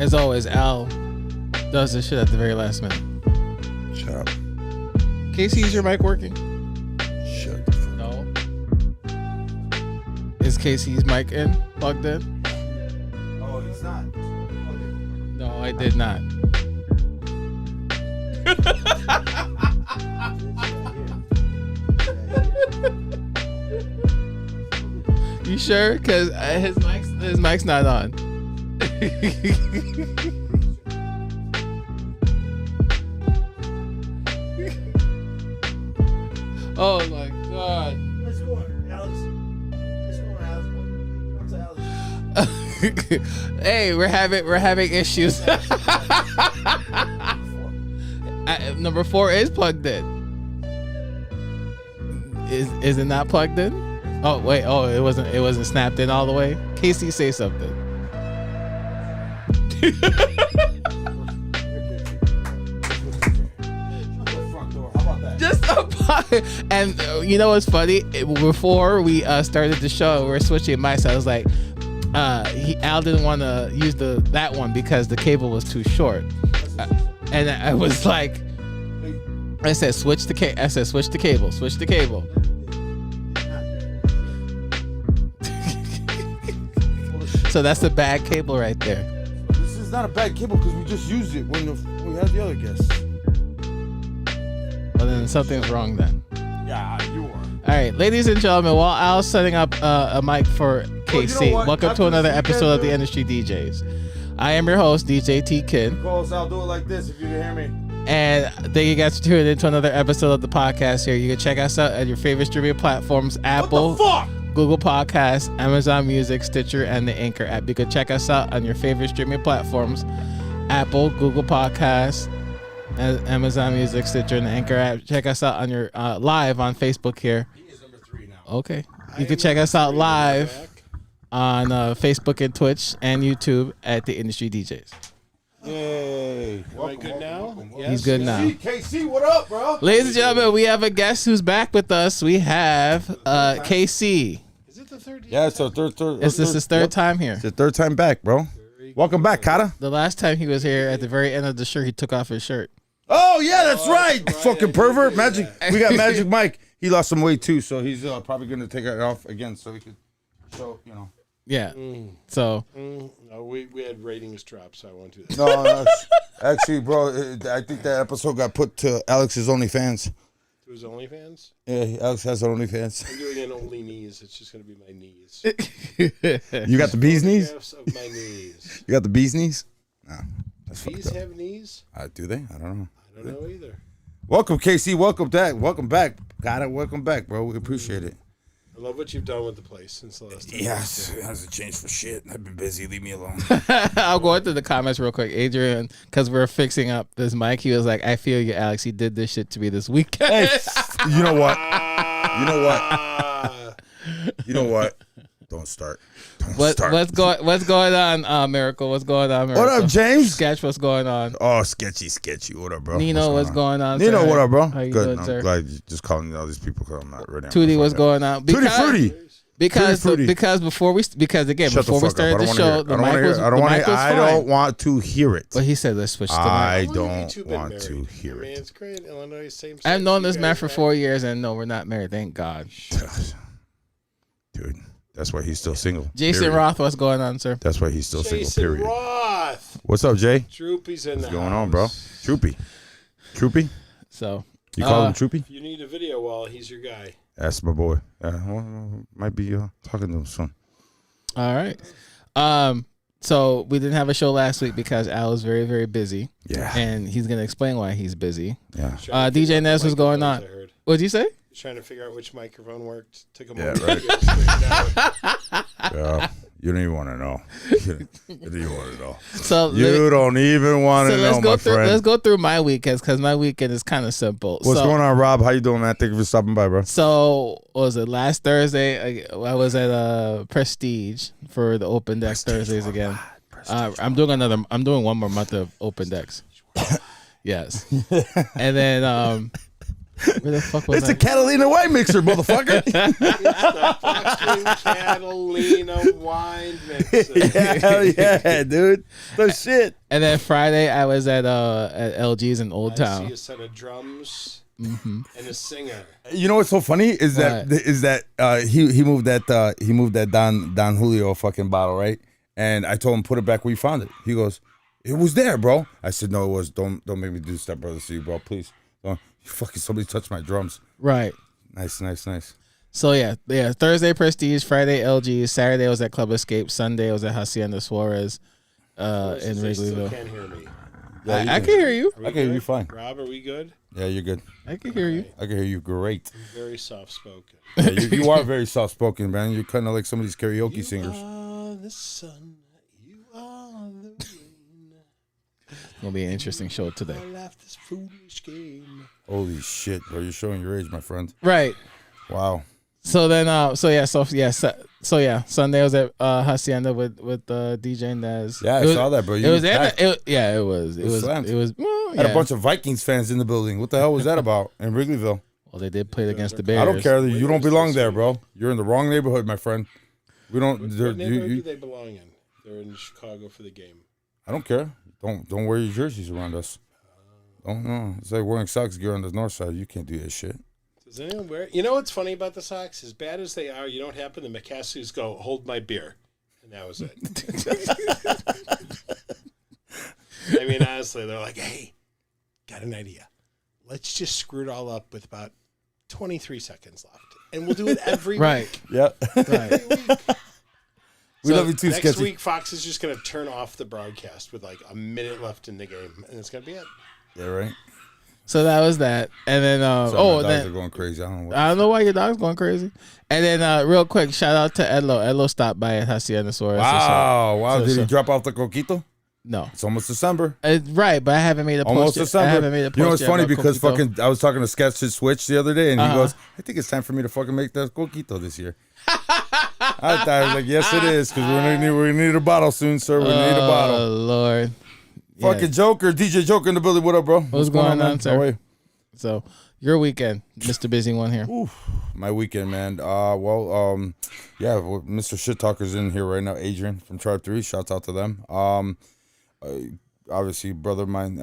As always, Al does this shit at the very last minute. Shut up. Casey, is your mic working? Shut the fuck No. Is Casey's mic plugged in? Oh, he's not. No, I did not. You sure? Because his mic's not on. Oh my God. Let's go on, Alex. Let's go on, Alex. Hey, we're having issues. Number 4 is plugged in. Is it not plugged in? Oh wait, it wasn't snapped in all the way. Casey, say something. Just and you know what's funny? Before we started the show, we were switching mics. I was like, Al didn't want to use that one because the cable was too short, and I was like, I said switch the cable. Switch the cable. So that's the bad cable right there. This is not a bad cable because we just used it when we had the other guests. Well, then something's wrong then. Yeah, you are. All right, ladies and gentlemen, while Al's setting up a mic for KC, you know welcome to another episode of the Industry DJs. I am your host, DJ T Kid. I'll do it like this if you can hear me. And thank you guys for tuning into another episode of the podcast here. You can check us out at your favorite streaming platforms, Apple, What the fuck? Google Podcasts, Amazon Music, Stitcher, and the Anchor app. You can check us out on your favorite streaming platforms, Apple, Google Podcasts, Amazon Music, Stitcher, and the Anchor app. Check us out on your live on Facebook here. He is number 3 now. Okay. You can check us out live on Facebook and Twitch and YouTube at the Industry DJs. Yay. Am I good now? Yes. He's good now. KC, what up, bro? Ladies and gentlemen, we have a guest who's back with us. We have KC. Is it the third? Yeah, it's our third. Is this his third time here? It's the third time back, bro. Welcome back, Kata. The last time he was here, at the very end of the shirt, he took off his shirt. Oh, yeah, that's right. Fucking pervert. Magic. We got Magic Mike. He lost some weight, too, so he's probably going to take it off again so he could show, Yeah. So. No, we had ratings drop, so I won't do that. No, actually, bro, I think that episode got put to Alex's OnlyFans. To his OnlyFans? Yeah, Alex has OnlyFans. I'm doing an only knees. It's just going to be my knees. You got the bee's knees? Photographs of my knees. You got the bee's knees? No, that's Bees fucked up. have knees? Do they? I don't know. I don't know either. Welcome, KC. Welcome back. Got it. Welcome back, bro. We appreciate it. I love what you've done with the place since the last time. Yes, it hasn't changed for shit. I've been busy. Leave me alone. I'll go into the comments real quick. Adrian, because we're fixing up this mic, he was like, I feel you, Alex. He did this shit to me this weekend. Hey, you know what? You know what? Don't start. What's going on, Miracle? What's going on, Miracle? What up, James? Sketch, what's going on? Oh, sketchy. What up, bro? Nino, what's going on? Nino, sir? what up, bro? How you Good. doing, I'm sir? glad you just calling all these people because I'm not ready. Tootie, what's going on? Tutti Frutti. Because Tutti Frutti. before we started the show, the mic was fine. I don't want to hear it. But he said, let's switch the mic. I don't want to hear Man, it. it's great. Illinois, same I've sex. known You this man guys for have- 4 years, and no, we're not married. Thank God. Dude, that's why he's still single. Jason period. Roth, what's going on, sir? That's why he's still Jason single, period. Roth. What's up, Jay? Troopy's in What's the going house. on, bro? Troopy? So You call him Troopy? If you need a video wall, he's your guy. That's my boy. Might be talking to him soon. all right. So we didn't have a show last week because Al was very, very busy. Yeah. And he's gonna explain why he's busy. Yeah. He's trying to figure DJ out Nez, the what's going microphones, on? I heard. What'd you say? He's trying to figure out which microphone worked. Took him Yeah, a right. to get it straightened out. Yeah. You don't even want to know. You don't even want to know. So You don't even want to know, let's go my through. friend. Let's go through my weekends because my weekend is kind of simple. What's going on, Rob? How you doing, man? Thank you for stopping by, bro. So what was it last Thursday? I was at Prestige for the Open Decks Thursdays again. I'm doing one more month of Open Decks. Yes, and then Where the fuck was It's a that? Catalina wine mixer, motherfucker. It's the fucking Catalina wine mixer. Yeah, hell yeah, dude. The shit. And then Friday, I was at LG's in Old I see Town. a set of drums and a singer. You know what's so funny is that he moved that Don Julio fucking bottle, right? And I told him put it back where you found it. He goes, it was there, bro. I said, no, it was. Don't make me do Step Brothers to you, bro. Please. Don't. Fucking somebody touched my drums. Right. Nice. So yeah. Thursday Prestige, Friday LG, Saturday was at Club Escape, Sunday was at Hacienda Suarez, in They still Wrigleyville. can't hear me. Yeah, I can hear you. Are we I can hear you good? fine. Rob, are we good? Yeah, you're good. I can hear you. I can hear you great. I'm very soft spoken. Yeah, you are very soft spoken, man. You're kind of like some of these karaoke singers. You are the sun. You are the rain. Gonna be an interesting show today. I laugh this foolish game. Holy shit, bro! You're showing your age, my friend. Right. Wow. So then, Sunday was at Hacienda with DJ and Nez. Yeah, I saw that, bro. It was packed. it was slammed. well, Had a yeah. bunch of Vikings fans in the building. What the hell was that about in Wrigleyville? Well, they did play against the Bears. I don't care. You don't belong there, bro. You're in the wrong neighborhood, my friend. We don't. What neighborhood do they belong in? They're in Chicago for the game. I don't care. Don't wear your jerseys around us. Don't know. It's like wearing Sox gear on the north side. You can't do that shit. Does anyone wear? You know what's funny about the Sox? As bad as they are, you don't happen. The McCaskies go, hold my beer, and that was it. I mean, honestly, they're like, hey, got an idea. Let's just screw it all up with about 23 seconds left, and we'll do it every Right. week. Yeah. Right. We love you too, Next Sketchy. week, Fox is just going to turn off the broadcast with like a minute left in the game, and it's going to be it. Yeah, right. So that was that, and then So my dogs then are going crazy. I don't know. What I don't know why your dog's going crazy. And then real quick, shout out to Edlo. Edlo stopped by at Hacienda Suarez. Wow. So- Did he drop off the coquito? No. It's almost December. Right, but I haven't made a post Almost yet. December. I haven't made a post You know, it's yet funny about because Coquito. I was talking to Sketch to Switch the other day, and he Uh-huh. goes, I think it's time for me to fucking make that coquito this year. I thought, I was like, yes, it is, because we're gonna need a bottle soon, sir. We need a Oh bottle. Lord. Yeah. Fucking Joker, DJ Joker in the building. What up, bro? What's going on, man? sir? How are you? So your weekend, Mr. Busy One here. My weekend, man. Mr. Shit Talker's in here right now. Adrian from Tribe 3. Shouts out to them. Obviously, brother of mine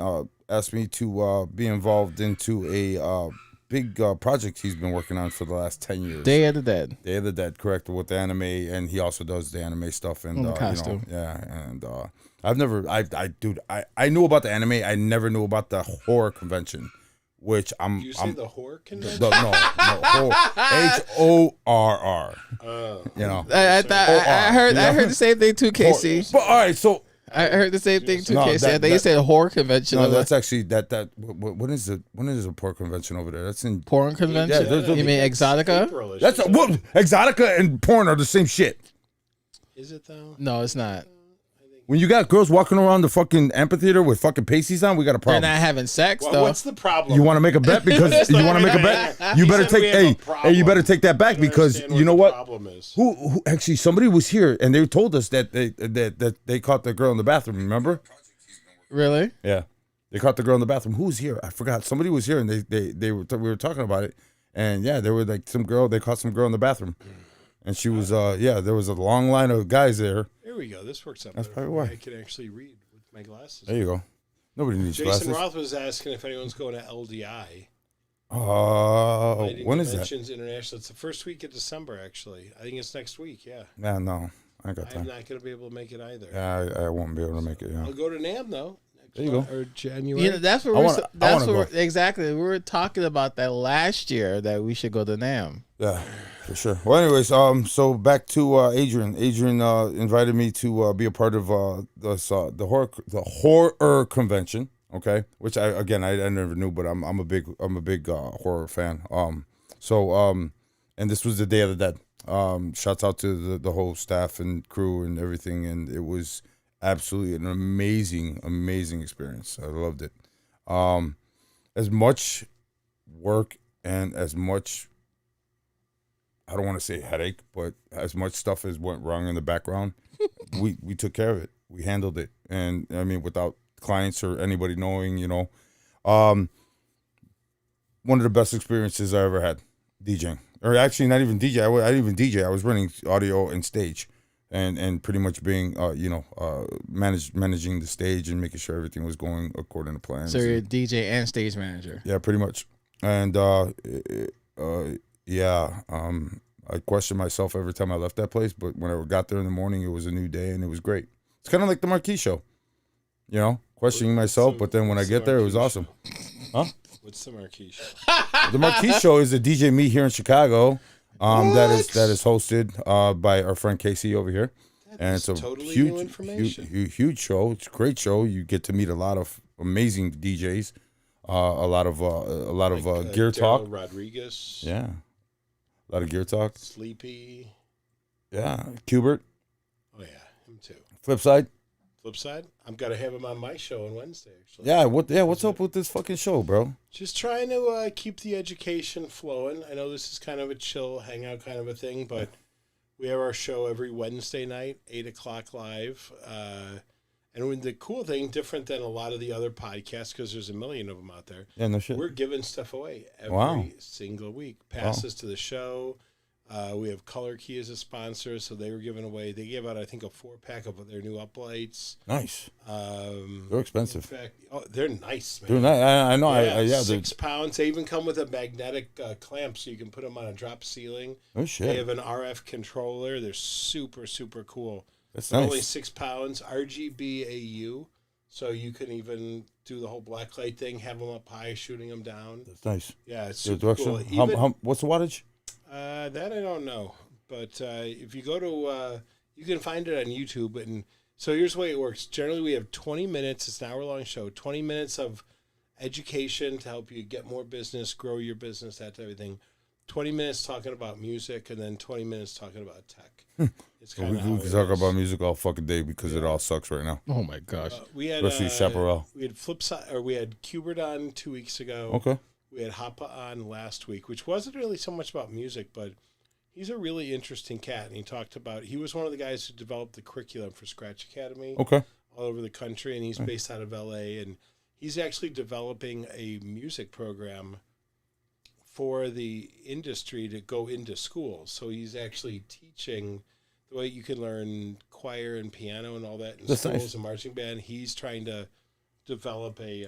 asked me to be involved into a big project he's been working on for the last 10 years. Day of the Dead. Day of the Dead, correct, with the anime, and he also does the anime stuff and the costume. I've never, I knew about the anime. I never knew about the horror convention, which You say the horror convention? no, HORR. You know, I heard the same thing too, Casey. But all right, so I heard the same thing too, No, Casey. I that- think you that- said horror convention. no, that's actually when is a porn convention over there? That's in porn convention. Yeah, there's- You mean Exotica? April-ish, that's isn't it? Exotica and porn are the same shit. Is it though? No, it's not. When you got girls walking around the fucking amphitheater with fucking pasties on, we got a They're problem. not having sex Well, though. what's the problem? You want to make a bet because you want to make a bet. You He better said we take have a hey problem. you better take that back I don't because understand you know the what? problem is. Who actually somebody was here and they told us that they caught the girl in the bathroom. Remember? Really? Yeah, they caught the girl in the bathroom. Who was here? I forgot. Somebody was here and we were talking about it. And yeah, there were like they caught some girl in the bathroom, and she was there was a long line of guys there. Here we go. This works out. That's better probably for me. why. I can actually read with my glasses. There you go. Nobody needs Jason glasses. Roth was asking if anyone's going to LDI. When is that? Conventions International. It's the first week of December, actually. I think it's next week. Yeah, Nah, no, I ain't got I'm time. not going to be able to make it either. Yeah, I won't be able to make it. Yeah. I'll go to NAM though. There you go. Or January. You know, that's what I we're. wanna That's go. what exactly. We were talking about that last year that we should go to NAM. Yeah, for sure. Well, anyways, so back to Adrian. Adrian invited me to be a part of the horror convention. Okay, which I never knew, but I'm a big horror fan. And this was the Day of the Dead. Shouts out to the whole staff and crew and everything, and it was absolutely an amazing experience. I loved it. As much work and as much, I don't want to say headache, but as much stuff as went wrong in the background, we took care of it. We handled it. And I mean, without clients or anybody knowing, one of the best experiences I ever had DJing. Or actually, not even DJ. I didn't even DJ. I was running audio and stage, and pretty much being managing the stage and making sure everything was going according to plans. So you're a DJ and stage manager. Yeah, pretty much. And I questioned myself every time I left that place, but when I got there in the morning, it was a new day and it was great. It's kind of like the Marquee Show, questioning myself, but then when I get there, it was awesome. Huh? What's the Marquee Show? The Marquee Show is a DJ meet here in Chicago. That is hosted by our friend Casey over here, and it's a totally new information. huge show. It's a great show. You get to meet a lot of amazing DJs, a lot of gear talk. Daryl Rodriguez. Yeah, a lot of gear talk. Sleepy. Yeah, Qbert. Oh yeah, him too. Flip side. Flip side. I'm gonna have him on my show on Wednesday. Actually. Yeah. What's up with this fucking show, bro? Just trying to keep the education flowing. I know this is kind of a chill hangout kind of a thing, but we have our show every Wednesday night, 8:00 live. And when the cool thing, different than a lot of the other podcasts, because there's a million of them out there. Yeah, no shit. We're giving stuff away every single week. Passes to the show. We have Color Key as a sponsor, so they were giving away. They gave out, I think, a 4-pack of their new uplights. Nice. They're expensive. In fact, they're nice, man. Dude, I know. Yeah, 6 pounds. They even come with a magnetic clamp, so you can put them on a drop ceiling. Oh shit. They have an RF controller. They're super, super cool. That's They're nice. only 6 pounds. RGB AU, so you can even do the whole blacklight thing. Have them up high, shooting them down. That's nice. Yeah, it's The super direction. cool. What's the wattage? That I don't know, but if you go to, you can find it on YouTube. And so here's the way it works. Generally, we have 20 minutes. It's an hour-long show. 20 minutes of education to help you get more business, grow your business, that type of thing. 20 minutes talking about music, and then 20 minutes talking about tech. It's kind of We can talk about music all fucking day because it all sucks right now. Oh my gosh. We had Especially Chaparral. We had we had Qbert on 2 weeks ago. Okay. We had Hoppa on last week, which wasn't really so much about music, but he's a really interesting cat. And he was one of the guys who developed the curriculum for Scratch Academy Okay. all over the country. And he's based out of LA. And he's actually developing a music program for the industry to go into schools. So he's actually teaching the way you can learn choir and piano and all that in That's schools nice. and marching band. He's trying to develop a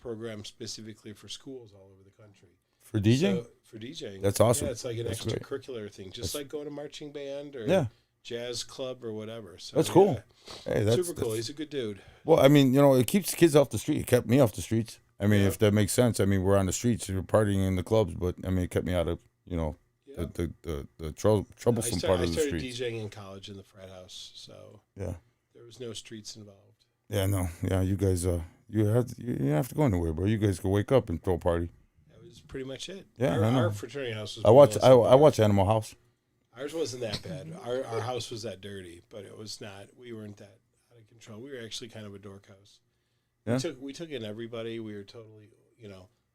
program specifically for schools all over the country. For DJing? So, for DJing. That's awesome. Yeah, it's like an That's great. extracurricular thing, just like going to marching band or Yeah. jazz club or whatever. So That's cool. yeah, Hey, that's super cool. He's a good dude. Well, I mean, it keeps kids off the street. It kept me off the streets. I mean, if that makes sense. I mean, we're on the streets, we're partying in the clubs, but I mean, it kept me out of, the troublesome part I of the started streets. DJing in college in the frat house, so Yeah. there was no streets involved. Yeah, no. Yeah, you guys, you have to go anywhere, bro. You guys can wake up and throw a party. That was pretty much it. Yeah, I know. Our fraternity house was. I watch Animal House. Ours wasn't that bad. Our house was that dirty, but it was not. We weren't that out of control. We were actually kind of a dork house. Yeah. We took in everybody. We were totally,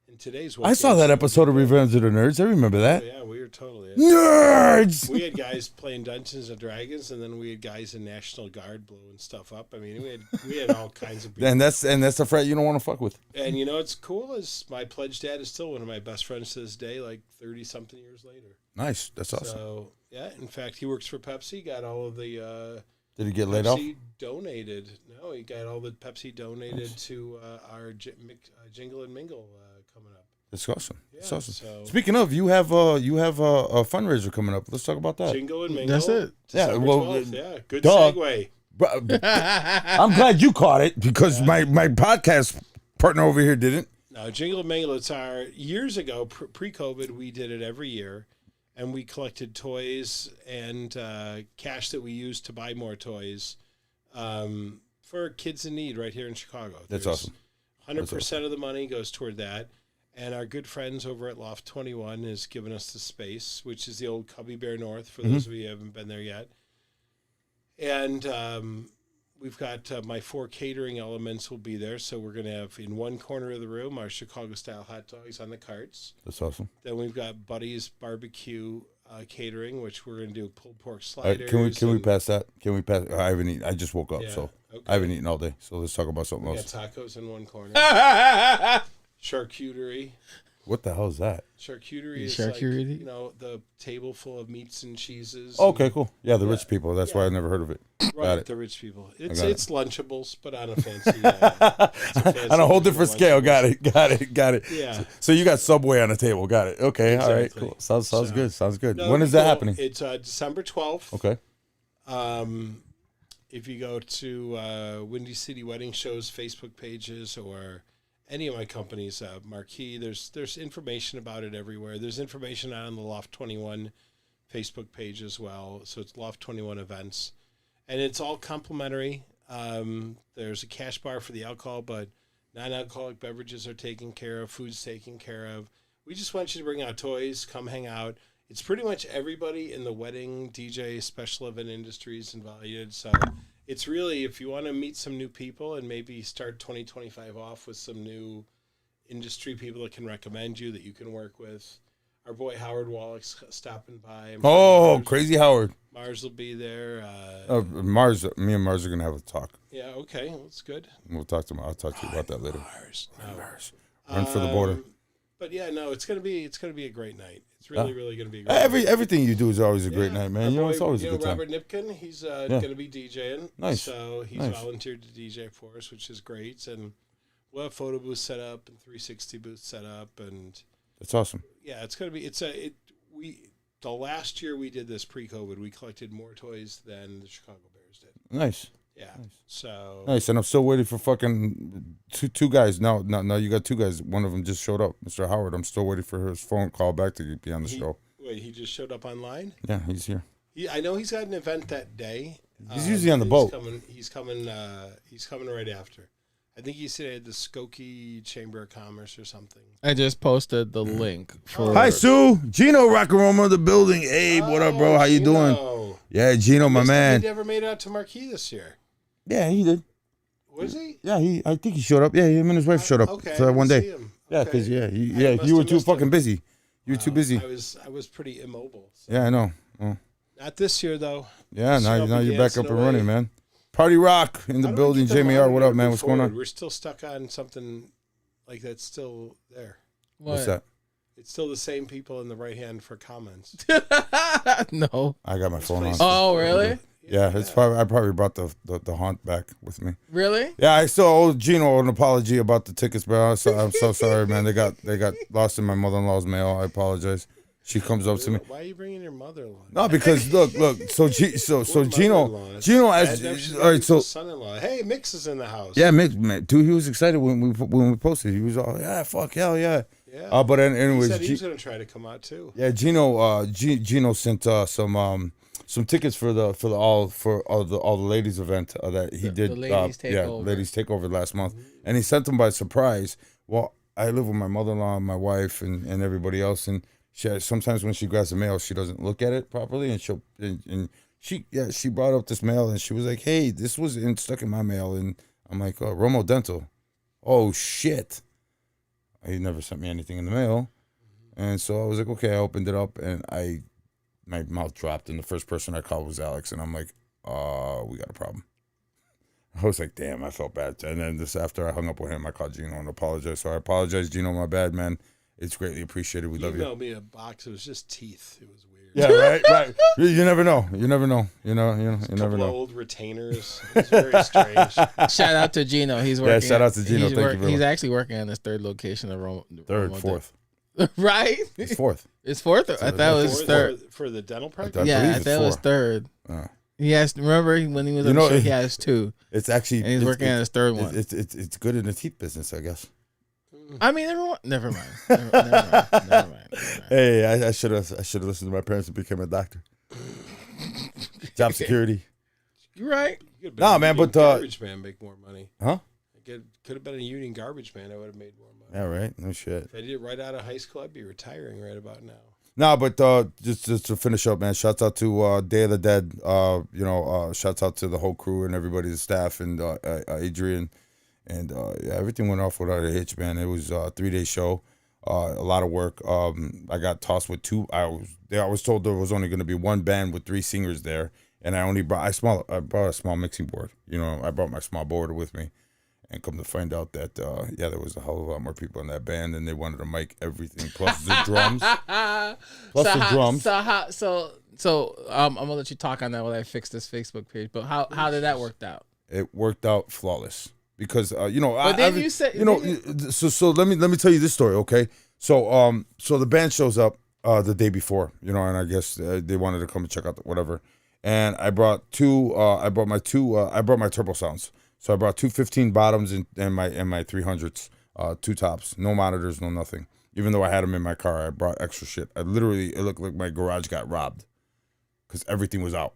in today's. I saw that episode of Revenge of the Nerds. I remember that. Yeah, we were totally. Nerds! We had guys playing Dungeons and Dragons, and then we had guys in National Guard blowing stuff up. I mean, we had all kinds of people. And that's the frat you don't want to fuck with. And what's cool is my pledge dad is still one of my best friends to this day, like 30-something years later. Nice. That's awesome. So, yeah, in fact, he works for Pepsi, got all of the Did he get laid off? Pepsi donated. No, he got all the Pepsi donated to our Jingle and Mingle coming up. That's awesome. That's Yeah, awesome. so- Speaking of, you have a fundraiser coming up. Let's talk about that. Jingle and Mingle. That's it. Yeah, December well, 12th. Yeah, good duh. segue. I'm glad you caught it because my podcast partner over here didn't. No, Jingle and Mingle, it's our, years ago, pre-COVID, we did it every year, and we collected toys and cash that we used to buy more toys for kids in need right here in Chicago. That's awesome. 100% of the money goes toward that. And our good friends over at Loft 21 has given us the space, which is the old Cubby Bear North, for those of you who haven't been there yet. And we've got my 4 catering elements will be there. So we're going to have in one corner of the room our Chicago-style hot dogs on the carts. That's awesome. Then we've got Buddy's Barbecue catering, which we're going to do pulled pork sliders. Can we pass that? Can we pass? I haven't eaten. I just woke up, Yeah, so okay. I haven't eaten all day. So let's talk about something We else. got tacos in one corner. Charcuterie. What the hell is that? Charcuterie is Charcuterie? like, you know, the table full of meats and cheeses. Okay, cool. Yeah, the rich people. That's why I never heard of it. Right, Got it. the rich people. got It's Lunchables, but on a fancy. Fancy On a whole different scale. Lunchables. Got it. Yeah. So you got Subway on the table. Got it. Okay. All right. Exactly. Cool. Sounds good. Sounds good. No, When is that cool. happening? It's December 12th. Okay. If you go to Windy City Wedding Show's Facebook pages or any of my companies, Marquee, there's information about it everywhere. There's information on the Loft 21 Facebook page as well. So it's Loft 21 events. And it's all complimentary. There's a cash bar for the alcohol, but non-alcoholic beverages are taken care of. Food's taken care of. We just want you to bring out toys, come hang out. It's pretty much everybody in the wedding, DJ, special event industries invited. So it's really, if you want to meet some new people and maybe start 2025 off with some new industry people that can recommend you, that you can work with. Our boy Howard Wallach's stopping by. Oh, Crazy Howard. Mars will be there. Mars. Me and Mars are gonna have a talk. Yeah, okay, that's good. We'll talk to him. I'll talk to you about that later. Mars. No. Mars. Run for the border. But yeah, no, it's gonna be a great night. It's really gonna be a great night. Everything you do is always a great night, man. Our You know, boy, it's always a good time. Robert Nipkin, he's gonna be DJing. Nice. So he's Nice. volunteered to DJ for us, which is great. And we'll have photo booths set up and 360 booths set up, and That's awesome. yeah, it's gonna be. The last year we did this pre-COVID, we collected more toys than the Chicago Bears did. Nice. Yeah. So Nice. And I'm still waiting for fucking two guys. No, you got two guys. One of them just showed up, Mr. Howard. I'm still waiting for his phone call back to be on the show. Wait, he just showed up online? Yeah, he's here. I know he's got an event that day. He's usually on the boat. He's coming right after. I think he said at the Skokie Chamber of Commerce or something. I just posted the link for. Hi, Sue. Gino Rockaroma of the building. Hey, what up, bro? How you doing? Gino. Yeah, Gino, my man. He never made it out to Marquee this year. Yeah, he did. Was he? Yeah, I think he showed up. Yeah, him and his wife showed up Okay. for that one I didn't day. see him. Yeah, Okay. because must you were have too missed him. fucking busy. You were too busy. I was pretty immobile. So. Yeah, I know. Oh. Not this year though. Yeah, This year I'll now be you're back dancing up and away. running, man. Party Rock in the How do we building. get the Jamie R, what up, monitor man? What's going forward? on? We're still stuck on something like that's still there. What's that? It's still the same people in the right hand for comments. No. I got my phone on. place- Oh, really? Yeah, it's probably I probably brought the haunt back with me. Really? Yeah, I still owe Gino an apology about the tickets, bro. I'm so sorry, man. They got lost in my mother-in-law's mail. I apologize. She comes up to me. Why are you bringing your mother-in-law? No, because look. So Gino, all right. So son-in-law. Hey, Mix is in the house. yeah, Mick, man, dude, he was excited when we posted. He was all, yeah, fuck, hell yeah. Yeah. But he anyways, said he was going to try to come out too. yeah, Gino sent some tickets for all the ladies event that he did. the ladies yeah, takeover. ladies takeover last month, and he sent them by surprise. Well, I live with my mother-in-law, and my wife, and everybody else, and sometimes when she grabs the mail, she doesn't look at it properly, and she brought up this mail, and she was like, "Hey, this was stuck in my mail," and I'm like, "Oh, Romo Dental." Oh shit! He never sent me anything in the mail, and so I was like, "Okay." I opened it up, and my mouth dropped, and the first person I called was Alex, and I'm like, we got a problem. I was like, damn, I felt bad. And then this after I hung up with him, I called Gino and apologized. So I apologize, Gino, my bad, man. It's greatly appreciated. We love you. emailed me a box. It was just teeth. It was weird. Yeah, right. You never know. You never know. You never Couple know. of old retainers. It was very strange. Shout out to Gino. He's working. Yeah, shout out to Gino. He's, Thank you very he's much. actually working on his third location of Rome. Third, fourth. Right? It's fourth. It's fourth. I thought it was third. For the dental I practice. Yeah, believe I it's thought it was four. third. Uh, He has. Remember when he was You on the know, show? He has two, It's actually. and he's working on his third one. It's good in the teeth business, I guess. I mean, everyone. Never mind. Never mind. Hey, I should have listened to my parents and become a doctor. Job security. You're right. You could've Nah, been a man, union but, garbage man make more money. Huh? Could have been a union garbage man. I would have made more money. Yeah, right. No shit. If I did it right out of high school, I'd be retiring right about now. No, but just to finish up, man. Shouts out to Day of the Dead. Shouts out to the whole crew and everybody's staff and Adrian, and everything went off without a hitch, man. It was a 3-day show, a lot of work. I got tossed with two. I was told there was only going to be one band with 3 singers there, and I brought a small mixing board. I brought my small board with me, And come to find out that, there was a hell of a lot more people in that band, and they wanted to mic everything plus the drums. So I'm gonna let you talk on that while I fix this Facebook page. But how did that work out? It worked out flawless because But then you said So let me tell you this story, okay? So the band shows up the day before, and I guess they wanted to come and check out whatever, and I brought my turbo sounds. So I brought two 15 bottoms and my 300s, two tops, no monitors, no nothing. Even though I had them in my car, I brought extra shit. It looked like my garage got robbed because everything was out.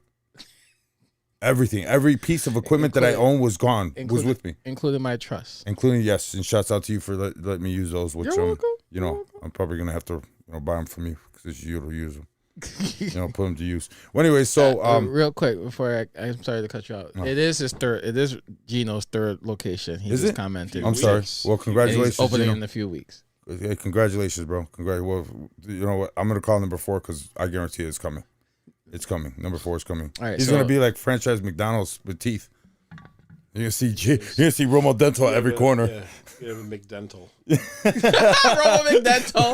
Everything, every piece of equipment that I owned was gone, was with me. Including my truss. Yes, and shouts out to you for letting me use those, which, You're welcome. I'm probably going to have to, buy them from you because you'll use them. Put them to use. Well, anyway, so real quick before I'm sorry to cut you out. No. It is Gino's third location. He Is just it? commented. I'm sorry. Well, And congratulations. he's opening Gino. in a few weeks. Hey, congratulations, bro. Well, you know what? I'm gonna call number 4 because I guarantee it's coming. It's coming. Number 4 is coming. All right, He's so- gonna be like franchise McDonald's with teeth. You're gonna see Romo Dental at every corner. Yeah, you have a McDental. Romo McDental.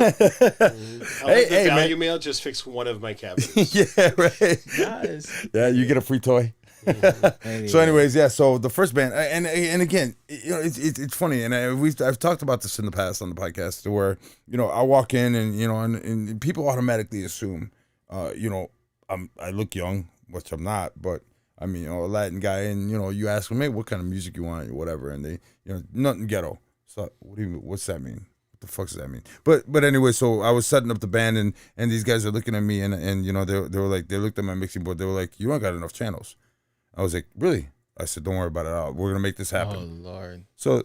Hey, hey, man. value mail just fix one of my cavities. Yeah, right. Guys. Yeah, you get a free toy. Anyway. So, anyways, yeah. So the first band, and again, it's funny, and I've talked about this in the past on the podcast, where I walk in and and people automatically assume, I look young, which I'm not, but I mean, a Latin guy, and you ask them, hey, what kind of music you want, or whatever, and they, nothing ghetto. So what's that mean? What the fuck does that mean? But anyway, so I was setting up the band, and these guys are looking at me, and they were like, they looked at my mixing board, they were like, you don't got enough channels. I was like, really? I said, don't worry about it. We're gonna make this happen. Oh Lord. So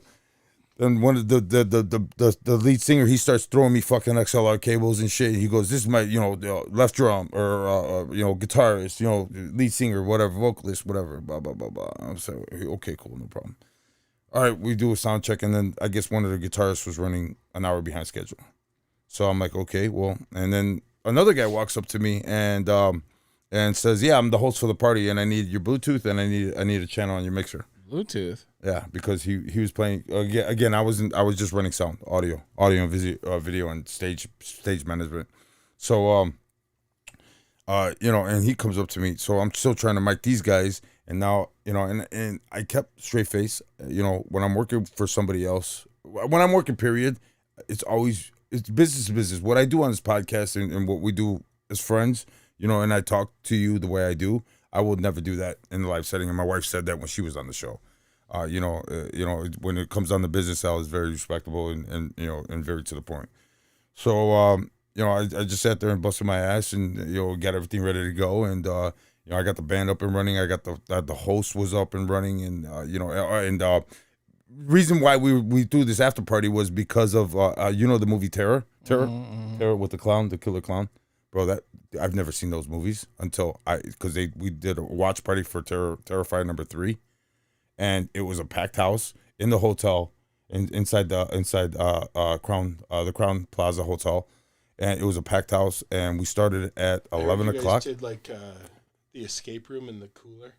then one of the lead singer, he starts throwing me fucking XLR cables and shit. He goes, this is my left drum or guitarist, lead singer, whatever, vocalist, whatever, blah blah blah blah. I said, okay, cool, no problem. All right, we do a sound check, and then I guess one of the guitarists was running an hour behind schedule. So I'm like, okay, well, and then another guy walks up to me and says, yeah, I'm the host for the party, and I need your Bluetooth, and I need a channel on your mixer. Bluetooth. Yeah, because he was playing again. I was just running sound, audio and video and stage management. So and he comes up to me. So I'm still trying to mic these guys, and now and I kept straight face. When I'm working for somebody else, when I'm working, period, it's business to business. What I do on this podcast and what we do as friends, and I talk to you the way I do, I will never do that in the live setting. And my wife said that when she was on the show. When it comes down to business, Al is very respectable and very to the point. So, I just sat there and busted my ass and, got everything ready to go. And, I got the band up and running. I got the host was up and running. And, reason why we threw this after party was because of, the movie Terror with the clown, the killer clown. Bro, that I've never seen those movies until we did a watch party for Terrifier number 3. And it was a packed house in the hotel, inside the Crown Plaza Hotel, and it was a packed house. And we started at 11 o'clock. Did like the escape room in the cooler.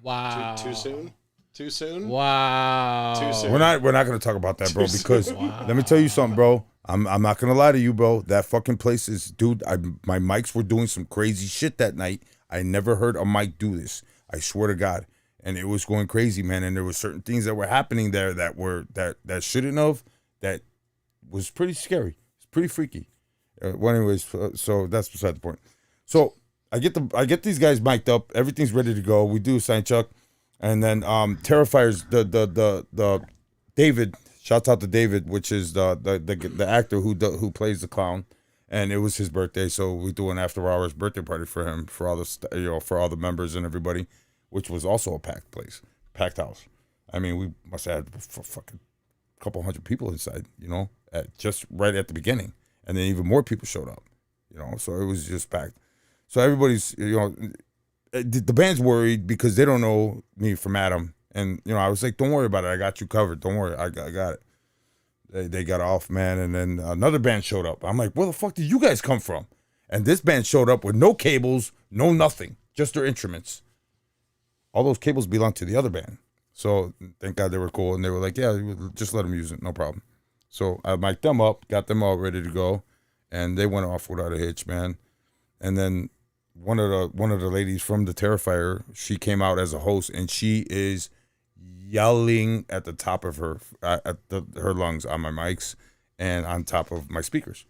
Wow. Too soon. Too soon. Wow. Too soon. We're not going to talk about that, bro, because Wow. let me tell you something, bro. I'm not going to lie to you, bro. That fucking place is, dude. My mics were doing some crazy shit that night. I never heard a mic do this. I swear to God. And it was going crazy, man. And there were certain things that were happening there that shouldn't have. That was pretty scary. It's pretty freaky. So that's beside the point. So I get these guys mic'd up. Everything's ready to go. We do a sign check, and then Terrifier's the David. Shouts out to David, which is the actor who plays the clown. And it was his birthday, so we do an after hours birthday party for him, for all the members and everybody, which was also a packed house. I mean, we must have had fucking couple hundred people inside, just right at the beginning, and then even more people showed up, So it was just packed. So everybody's, the band's worried because they don't know me from Adam, and I was like, don't worry about it, I got you covered. Don't worry, I got it. They got off, man, and then another band showed up. I'm like, where the fuck did you guys come from? And this band showed up with no cables, no nothing, just their instruments. All those cables belong to the other band. So thank God they were cool, and they were like, yeah, just let them use it, no problem. So I mic'd them up, got them all ready to go, and they went off without a hitch, man. And then one of the ladies from the Terrifier, she came out as a host, and she is yelling at the top of her her lungs on my mics and on top of my speakers.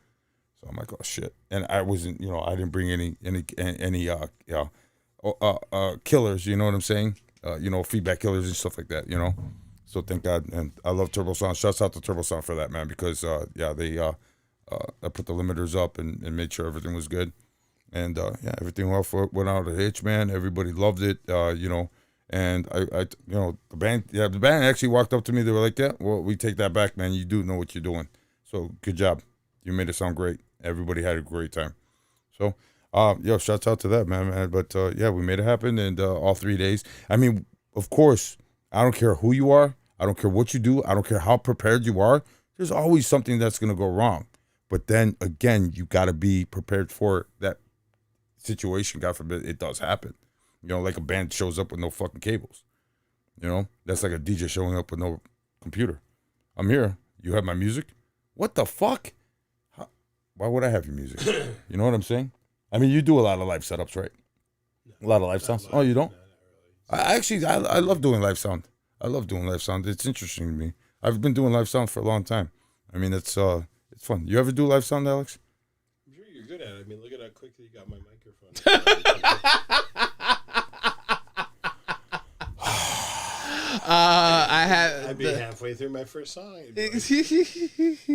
So I'm like, oh shit. And I wasn't, I didn't bring any killers, you know what I'm saying? Feedback killers and stuff like that, So thank God, and I love Turbo Sound. Shouts out to Turbo Sound for that, man, because they I put the limiters up and made sure everything was good, and everything went out of the hitch, man. Everybody loved it, and I the band actually walked up to me. They were like, yeah, well, we take that back, man. You do know what you're doing, so good job. You made it sound great. Everybody had a great time. So, shouts out to that, man. But we made it happen, and all 3 days. I mean, of course, I don't care who you are. I don't care what you do. I don't care how prepared you are. There's always something that's gonna go wrong. But then again, you got to be prepared for that situation. God forbid it does happen. Like a band shows up with no fucking cables. That's like a DJ showing up with no computer. I'm here. You have my music? What the fuck? Why would I have your music? You know what I'm saying? I mean, you do a lot of live setups, right? A lot of live sounds. Oh, you don't? I love doing live sound. I love doing live sound. It's interesting to me. I've been doing live sound for a long time. I mean, it's fun. You ever do live sound, Alex? I'm sure you're good at it. I mean, look at how quickly you got my microphone. I'd be halfway through my first song.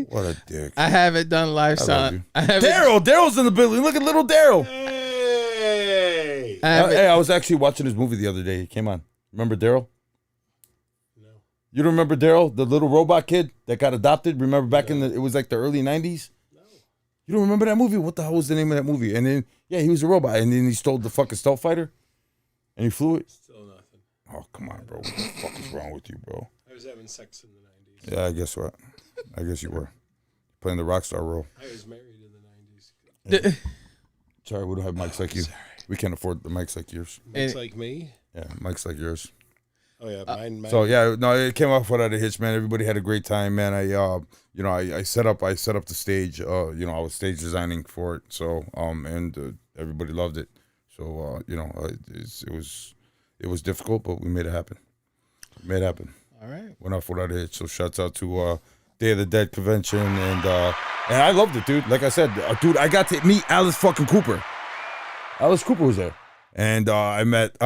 What a dick. I haven't done live sound. Daryl's in the building. Look at little Daryl. Hey. I was actually watching his movie the other day. He came on. Remember Daryl? No. You don't remember Daryl, the little robot kid that got adopted? Remember back it was like the early 90s? No. You don't remember that movie? What the hell was the name of that movie? And then, he was a robot. And then he stole the fucking stealth fighter. And he flew it. Still nothing. Oh, come on, bro. What the fuck is wrong with you, bro? I was having sex in the 90s. Yeah, I guess what? I guess you were. Playing the rock star role. I was married in the 90s. Yeah. Sorry, we don't have mics like you. Sorry. We can't afford the mics like yours. Mics like me? Yeah, mics like yours. Oh, yeah. Mine. So, it came off without a hitch, man. Everybody had a great time, man. I set up the stage. I was stage designing for it. So, and everybody loved it. So, it was difficult, but we made it happen. All right. Went off without a hitch. So shouts out to Day of the Dead convention, and I loved it, dude. Like I said, dude, I got to meet Alice fucking Cooper. Alice Cooper was there, and I met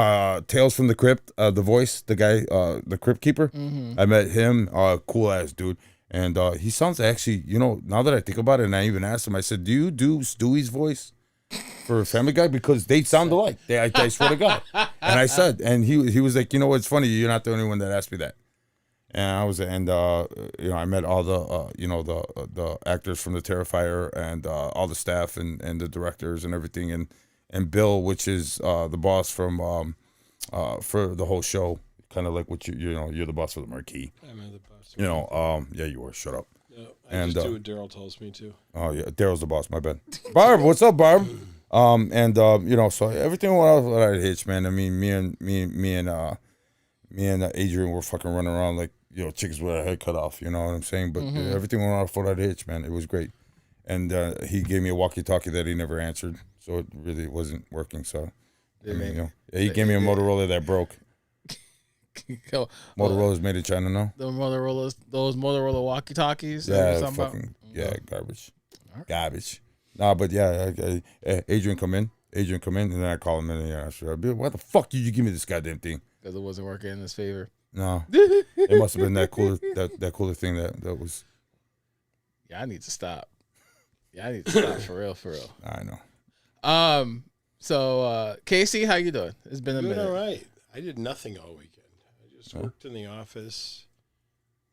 Tales from the Crypt, the voice, the guy, the Crypt Keeper. Mm-hmm. I met him, cool ass dude, and he sounds actually, now that I think about it, and I even asked him, I said, do you do Stewie's voice for Family Guy? Because they sound alike. I swear to God. And I said, and he was like, it's funny, you're not the only one that asked me that. And I met all the the actors from the Terrifier and all the staff and the directors and everything, and Bill, which is the boss from for the whole show, kind of like what you're the boss for the Marquee. I'm the boss. Yeah, you are. Shut up. No, I just do what Daryl tells me to. Oh yeah, Daryl's the boss. My bad. Barb, what's up, Barb? So everything went off without a hitch, man. I mean, me and Adrian were fucking running around like chickens with a head cut off. You know what I'm saying? But everything went off without a hitch, man. It was great. And he gave me a walkie-talkie that he never answered, so it really wasn't working. So he gave me a Motorola that broke. Motorola's made in China now. Those Motorola walkie-talkies. Garbage. Right. Garbage. Nah, but Adrian come in, and then I call him in and I said, "Why the fuck did you give me this goddamn thing?" Because it wasn't working in his favor. No, it must have been that cooler thing that was. Yeah, I need to stop. For real. I know. So Casey, how you doing? It's been a minute. All right. I did nothing all weekend. I just worked in the office.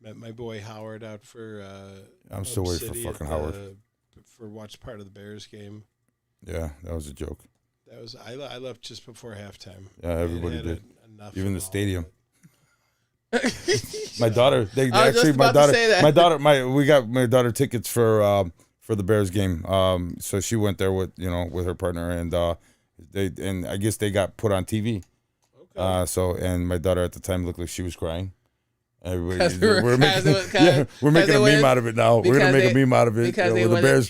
Met my boy Howard out for. I'm still waiting for fucking Howard. For watch part of the Bears game. Yeah, that was a joke. I left just before halftime. Yeah, everybody did. Even the stadium. My my daughter, we got my daughter tickets for the Bears game. So she went there with her partner, and I guess they got put on TV. So, and my daughter at the time looked like she was crying. Everybody, 'Cause we were- we're making, 'cause- yeah, we're making a they meme win- out of it now. We're gonna because make a they- meme out of it because they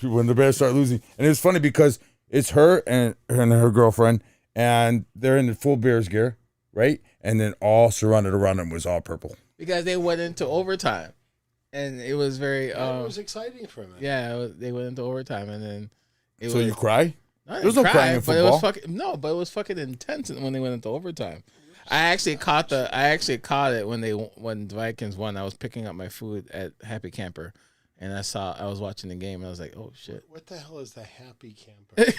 when the Bears start losing. And it's funny because it's her and her girlfriend, and they're in the full Bears gear, right? And then all surrounded around them was all purple. Because they went into overtime, and it was very. It was exciting for me. Yeah, they went into overtime, and then. So you cry? There was no crying in but it was football. but it was fucking intense when they went into overtime. I actually caught it when the Vikings won. I was picking up my food at Happy Camper, and I was watching the game, and I was like, oh shit. What the hell is the Happy Camper?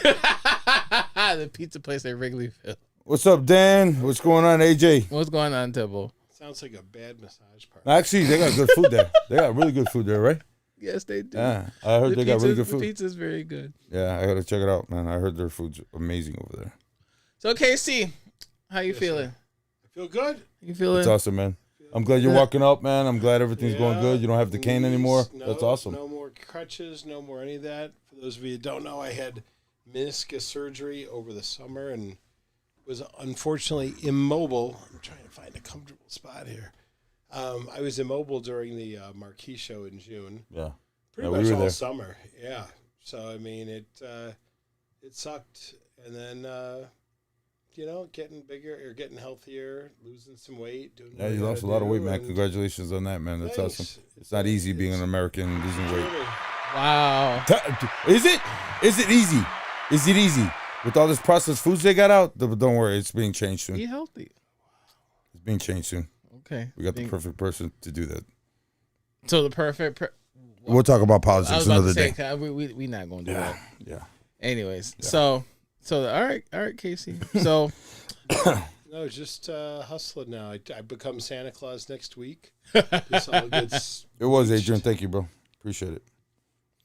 The pizza place at Wrigleyville. What's up, Dan? What's going on, AJ? What's going on, Tibble? Sounds like a bad massage parlor. Actually, they got good food there. They got really good food there, right? Yes, they do. Yeah, I heard they got really good food. The pizza's very good. Yeah, I gotta check it out, man. I heard their food's amazing over there. So, KC, how you feeling? I feel good. You feeling? It's awesome, man. I'm glad you're walking up, man. I'm glad everything's going good. You don't have the cane anymore. That's awesome. No more crutches, no more any of that. For those of you who don't know, I had meniscus surgery over the summer and was unfortunately immobile. I'm trying to find a comfortable spot here. I was immobile during the Marquee Show in June. Yeah. Pretty Yeah, much we were all there. summer. Yeah. So, I mean, it sucked. And then, getting bigger or getting healthier, losing some weight. Doing Yeah, what you I lost a gotta lot of weight, do, man. and Congratulations on that, man. That's thanks. awesome. It's not easy being an American and losing weight. Really- Wow. Is it? Is it easy? Is it easy? With all this processed foods they got out, don't worry, it's being changed soon. Be healthy. It's being changed soon. Okay. We got the perfect person to do that. So the perfect. We'll talk about I was politics about another to say, day. we not gonna do that. Yeah. Anyways, so all right, Casey. So No, just hustling now. I become Santa Claus next week. Just all gets It was, Adrian. Thank you, bro. Appreciate it.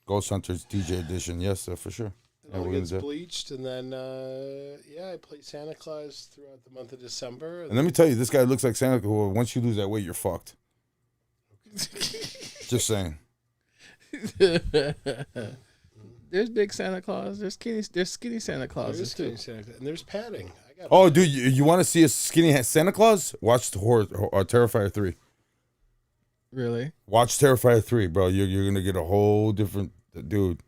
Ghost Hunters DJ edition. Yes, sir, for sure. Yeah, all we're gets gonna do it. bleached, and then I play Santa Claus throughout the month of December. And let me tell you, this guy looks like Santa Claus. Once you lose that weight, you're fucked. Just saying. there's big Santa Claus. There's skinny Santa Clauses There's too. Santa, and there's padding. I got Oh, dude, you want to see a skinny Santa Claus? Watch the Terrifier 3. Really? Watch Terrifier 3, bro. You're gonna get a whole different dude.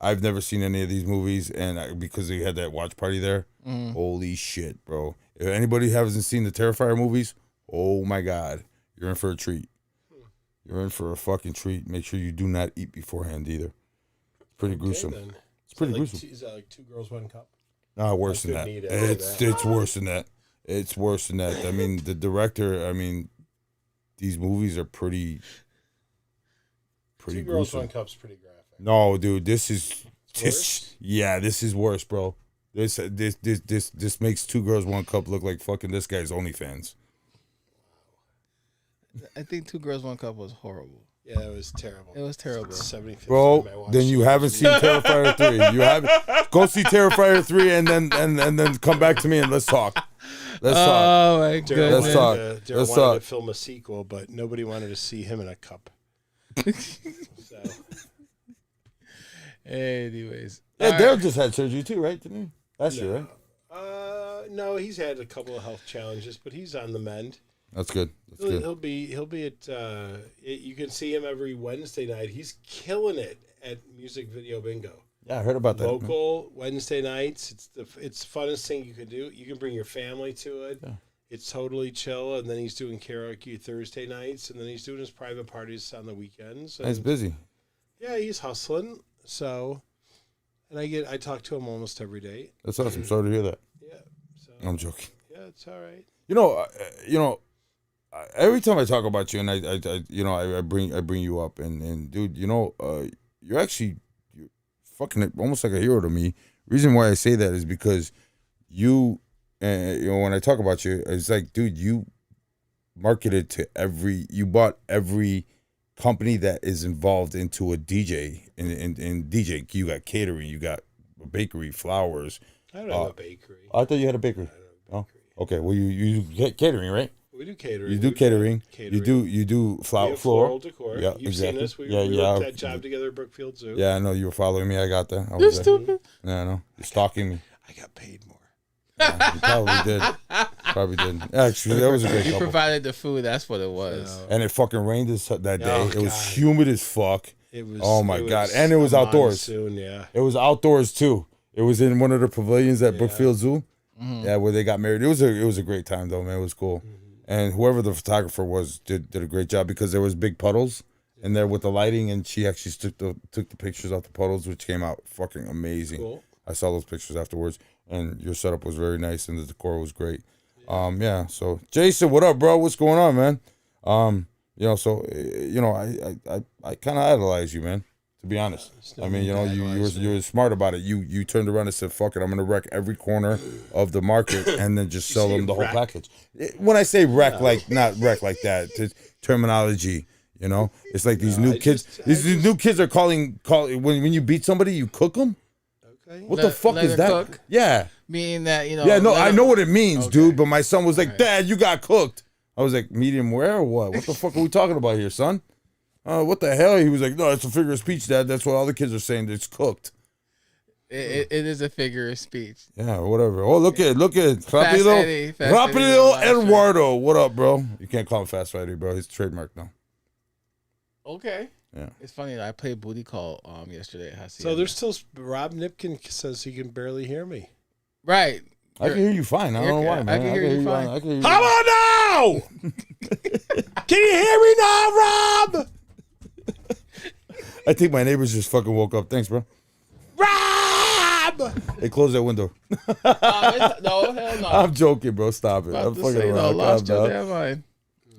I've never seen any of these movies, and because they had that watch party there, holy shit, bro. If anybody hasn't seen the Terrifier movies, oh my god, you're in for a treat. You're in for a fucking treat. Make sure you do not eat beforehand either. It's pretty gruesome. then. It's pretty Like, gruesome. is that like 2 girls, 1 cup? No, worse I than that. couldn't eat any of that. It's worse than that. It's worse than that. I mean, the director. I mean, these movies are pretty 2 girls, gruesome. 1 cup's pretty graphic. No, dude, this is worse? Yeah, this is worse, bro. This makes 2 girls, 1 cup look like fucking this guy's OnlyFans. I think 2 Girls, 1 Cup was horrible. Yeah, it was terrible. It was terrible. 75th Bro, time I watched then you it. haven't seen Terrifier 3. You haven't. Go see Terrifier 3 and then come back to me and let's talk. Let's talk. Oh my Daryl goodness. Let's talk. Daryl Let's wanted talk. to film a sequel, but nobody wanted to see him in a cup. So, Anyways. Yeah, All Daryl right. just had surgery too, right? Didn't he? Last year, right? no, he's had a couple of health challenges, but he's on the mend. That's good. That's He'll, good. he'll be at. You can see him every Wednesday night. He's killing it at Music Video Bingo. Yeah, I heard about that. Local Wednesday nights. It's the funnest thing you can do. You can bring your family to it. Yeah. It's totally chill. And then he's doing karaoke Thursday nights, and then he's doing his private parties on the weekends. And He's busy. yeah, he's hustling. So, and I talk to him almost every day. That's awesome. Sorry to hear that. Yeah. So I'm joking. yeah, it's all right. Every time I talk about you and I bring you up and dude, you're fucking almost like a hero to me. Reason why I say that is because you when I talk about you, it's like, dude, you marketed to you bought every company that is involved into a DJ in DJ. You got catering, you got a bakery, flowers. I don't have a bakery. I thought you had a bakery. Oh, okay. Well, you get catering, right? We do catering. You do catering. You do We flower have floral. floral decor. Yeah, You've exactly. seen us. We Yeah. worked that job together at Brookfield Zoo. Yeah, I know you were following me. I got that. I You're was there. stupid. Yeah, I know. You're stalking me. I got paid more. He probably did. Probably did. Actually, that was a great You couple. provided the food. That's what it was. And it fucking rained that day. Oh, it was God. humid as fuck. It was. Oh my God! And it was a outdoors. monsoon, yeah. It was outdoors too. It was in one of the pavilions at Brookfield Zoo. Yeah, where they got married. It was a great time though, man. It was cool. And whoever the photographer was did a great job because there was big puddles in there with the lighting, and she actually took the pictures of the puddles, which came out fucking amazing. Cool. I saw those pictures afterwards, and your setup was very nice, and the decor was great. Yeah. So Jason, what up, bro? What's going on, man? So I kind of idolize you, man. To be honest, I mean, you were smart about it. You turned around and said, "Fuck it, I'm gonna wreck every corner of the market and then just sell them the whole package." When I say wreck, like not wreck like that, terminology. You know, it's like these new kids. These new kids are calling when you beat somebody, you cook them. Okay. What the fuck is that? Cook? Yeah. Meaning that, Yeah, no, I know what it means, Okay. dude. But my son was like, "Dad, you got cooked." I was like, "Medium rare or what? What the fuck are we talking about here, son?" What the hell? He was like, "No, it's a figure of speech, Dad. That's what all the kids are saying. It's cooked." It is a figure of speech. Yeah, whatever. Oh, look at Eddie, Rapido Rapido Eduardo. What up, bro? You can't call him Fast Eddie, bro. He's trademarked now. Okay. Yeah. It's funny. I played booty call yesterday at Hacienda. So there's still Rob Nipkin says he can barely hear me. right. I can hear you fine. I don't know why, man. I can hear you fine. I can hear you. How about now? Can you hear me now, Rob? I think my neighbors just fucking woke up. Thanks, bro. Rob! Hey, close that window. No, hell no. I'm joking, bro. Stop it. About I'm to fucking say, around. lost Calm your down.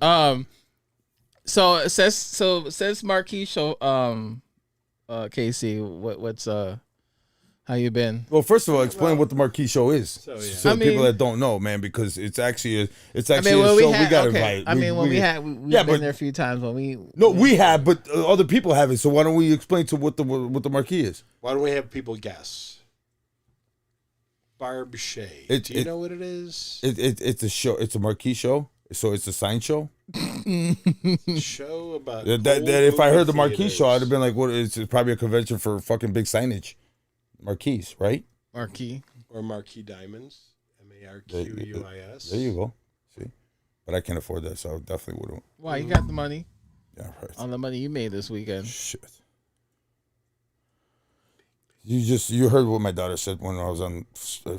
damn mind. So it says Marquee Show. Casey, what's how you been? Well, first of all, explain what the Marquee Show is. So I mean- people that don't know, man, because it's actually a When show we got to okay. invite. I mean, when we've Yeah, been but- there a few times when we. No, we have, but other people have it. So why don't we explain to what the Marquee is? Why don't we have people guess? Barb Shea. Do you know what it is? It's a show. It's a Marquee Show. So it's a sign show. Show about That old if I heard the movie Marquee theaters. Show, I'd have been like, "What? It's probably a convention for fucking big signage, marquees, right?" Marquee. Or Marquee Diamonds. MARQUIS. There you go. See, but I can't afford that, so I definitely wouldn't. Why you got the money Yeah, right. on the money you made this weekend? Shit. You heard what my daughter said when I was on. I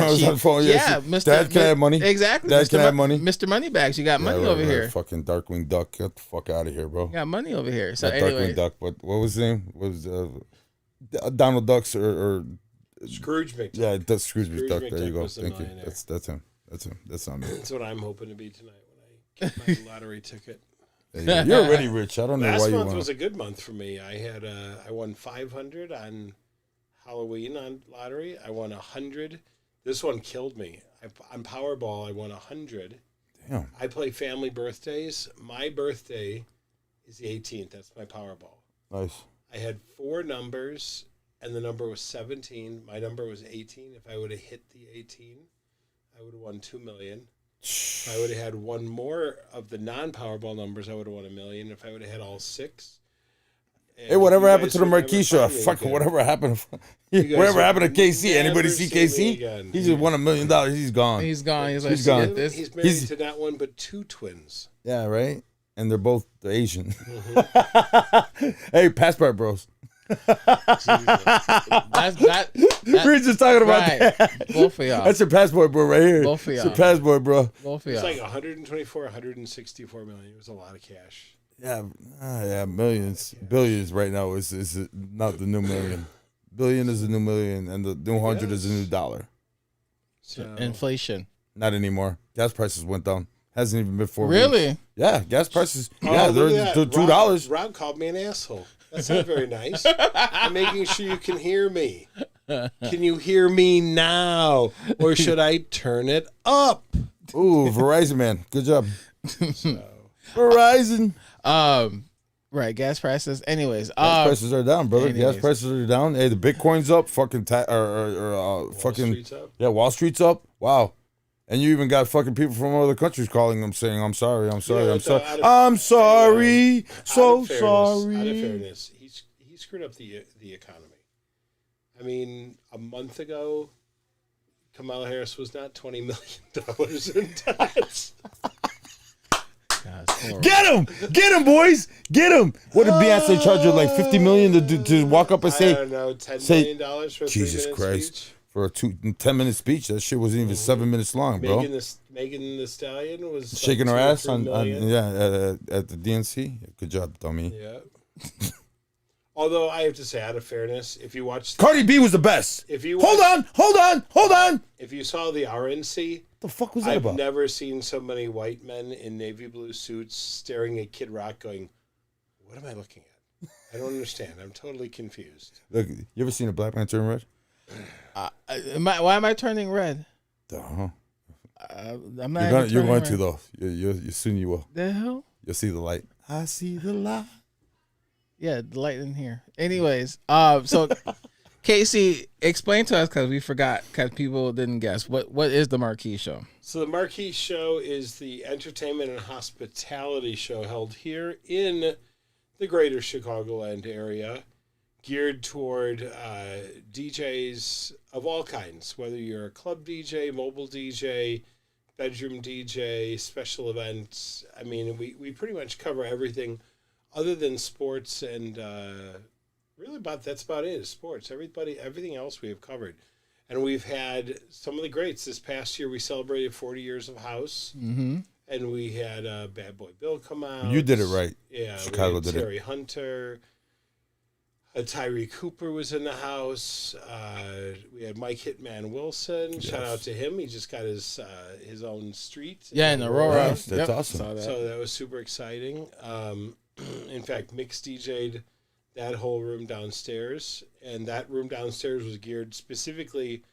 was on the phone. Yeah, She, Dad, can I have money? Exactly. Dad, Mr. can I have money? Mr. Moneybags, you got money Yeah, over right, here. Fucking Darkwing Duck, get the fuck out of here, bro. You got money over here. So Not anyway, Darkwing Duck, but what was his name? What was Donald Ducks or Scrooge McDuck. yeah, that's Scrooge Scrooge McDuck. There you McDuck go. was the Thank you. millionaire. That's him. That's not me. That's what I'm hoping to be tonight when I get my lottery ticket. There you go. You're already rich. I don't know why Last you month want. was a good month for me. I won 500 on Halloween on lottery. I won 100. This one killed me. On Powerball, I won 100. Damn. I play family birthdays. My birthday is the 18th. That's my Powerball. Nice. I had 4 numbers, and the number was 17. My number was 18. If I would have hit the 18, I would have won $2 million. If I would have had one more of the non-Powerball numbers, I would have won $1 million. If I would have had all 6. Hey, whatever you happened guys to the would Marquee never Show? find me Fuck, again. whatever happened? guys Whatever would happened to KC? Anybody never see see me KC? again. He just won $1 million. He's gone. he's gone. He's like, He's gone. "Shit, this." He's married He's- to not one but 2 twins. Yeah, right. And they're both Asian. Mm-hmm. Hey, Passport Bros. that We were just talking about right. that. Both of y'all. That's your passport, bro, right here. Both of It's y'all. your passport, bro. Both of It's y'all. like 124, 164 million. It was a lot of cash. Yeah, millions, billions right now is not the new million. Billion is the new million, and the new 100 is the new dollar. So Inflation. Not anymore. Gas prices went down. Hasn't even been 4 weeks. Really? Yeah, gas prices. Oh, Yeah, look at they're that. $2. Rob called me an asshole. That's not very nice. I'm making sure you can hear me. Can you hear me now? Or should I turn it up? Ooh, Verizon man, good job. Verizon. Right. Gas prices. Anyways. Gas prices are down, brother. Gas anyways. prices are down. Hey, the Bitcoin's up. Fucking fucking Street's up. yeah. Wall Street's up. Wow. And you even got fucking people from other countries calling them saying, "I'm sorry, I'm sorry, Yeah, I'm but sorry, out of- I'm sorry, so Out of sorry." fairness, he screwed up the economy. I mean, a month ago, Kamala Harris was not $20 million in debt. Get him, boys, get him. What did Beyonce charge her like $50 million to walk up and I say? don't know, $10 million for a Jesus 3-minute Christ. speech. For a 10-minute speech, that shit wasn't even 7 minutes long, bro. Megan the Stallion was Shaking like her 2 or ass 3 on million. at the DNC. Good job, dummy. Yeah. Although I have to say, out of fairness, if you watched Cardi B was the best. If you hold on. If you saw the RNC, The fuck was that I've about? never seen so many white men in navy blue suits staring at Kid Rock going, what am I looking at? I don't understand. I'm totally confused. Look, you ever seen a black man turn red? Why am I turning red? Uh-huh. I'm not. You're going to though. You soon you will. The hell? You'll see the light. I see the light. Yeah, the light in here. Anyways, so Casey, explain to us because we forgot because people didn't guess what is the Marquee Show. So the Marquee Show is the entertainment and hospitality show held here in the greater Chicagoland area, geared toward DJs of all kinds, whether you're a club DJ, mobile DJ, bedroom DJ, special events. I mean, we pretty much cover everything other than sports and really that's about it, is sports. Everything else we have covered. And we've had some of the greats. This past year we celebrated 40 years of house. Mm-hmm. And we had Bad Boy Bill come out. You did it right. Yeah, Chicago did it. Terry Hunter. Tyree Cooper was in the house. We had Mike Hitman Wilson. Yes. Shout out to him. He just got his own street. Yeah, in Aurora. Nice. That's awesome. So that was super exciting. In fact, Mix DJ'd that whole room downstairs. And that room downstairs was geared specifically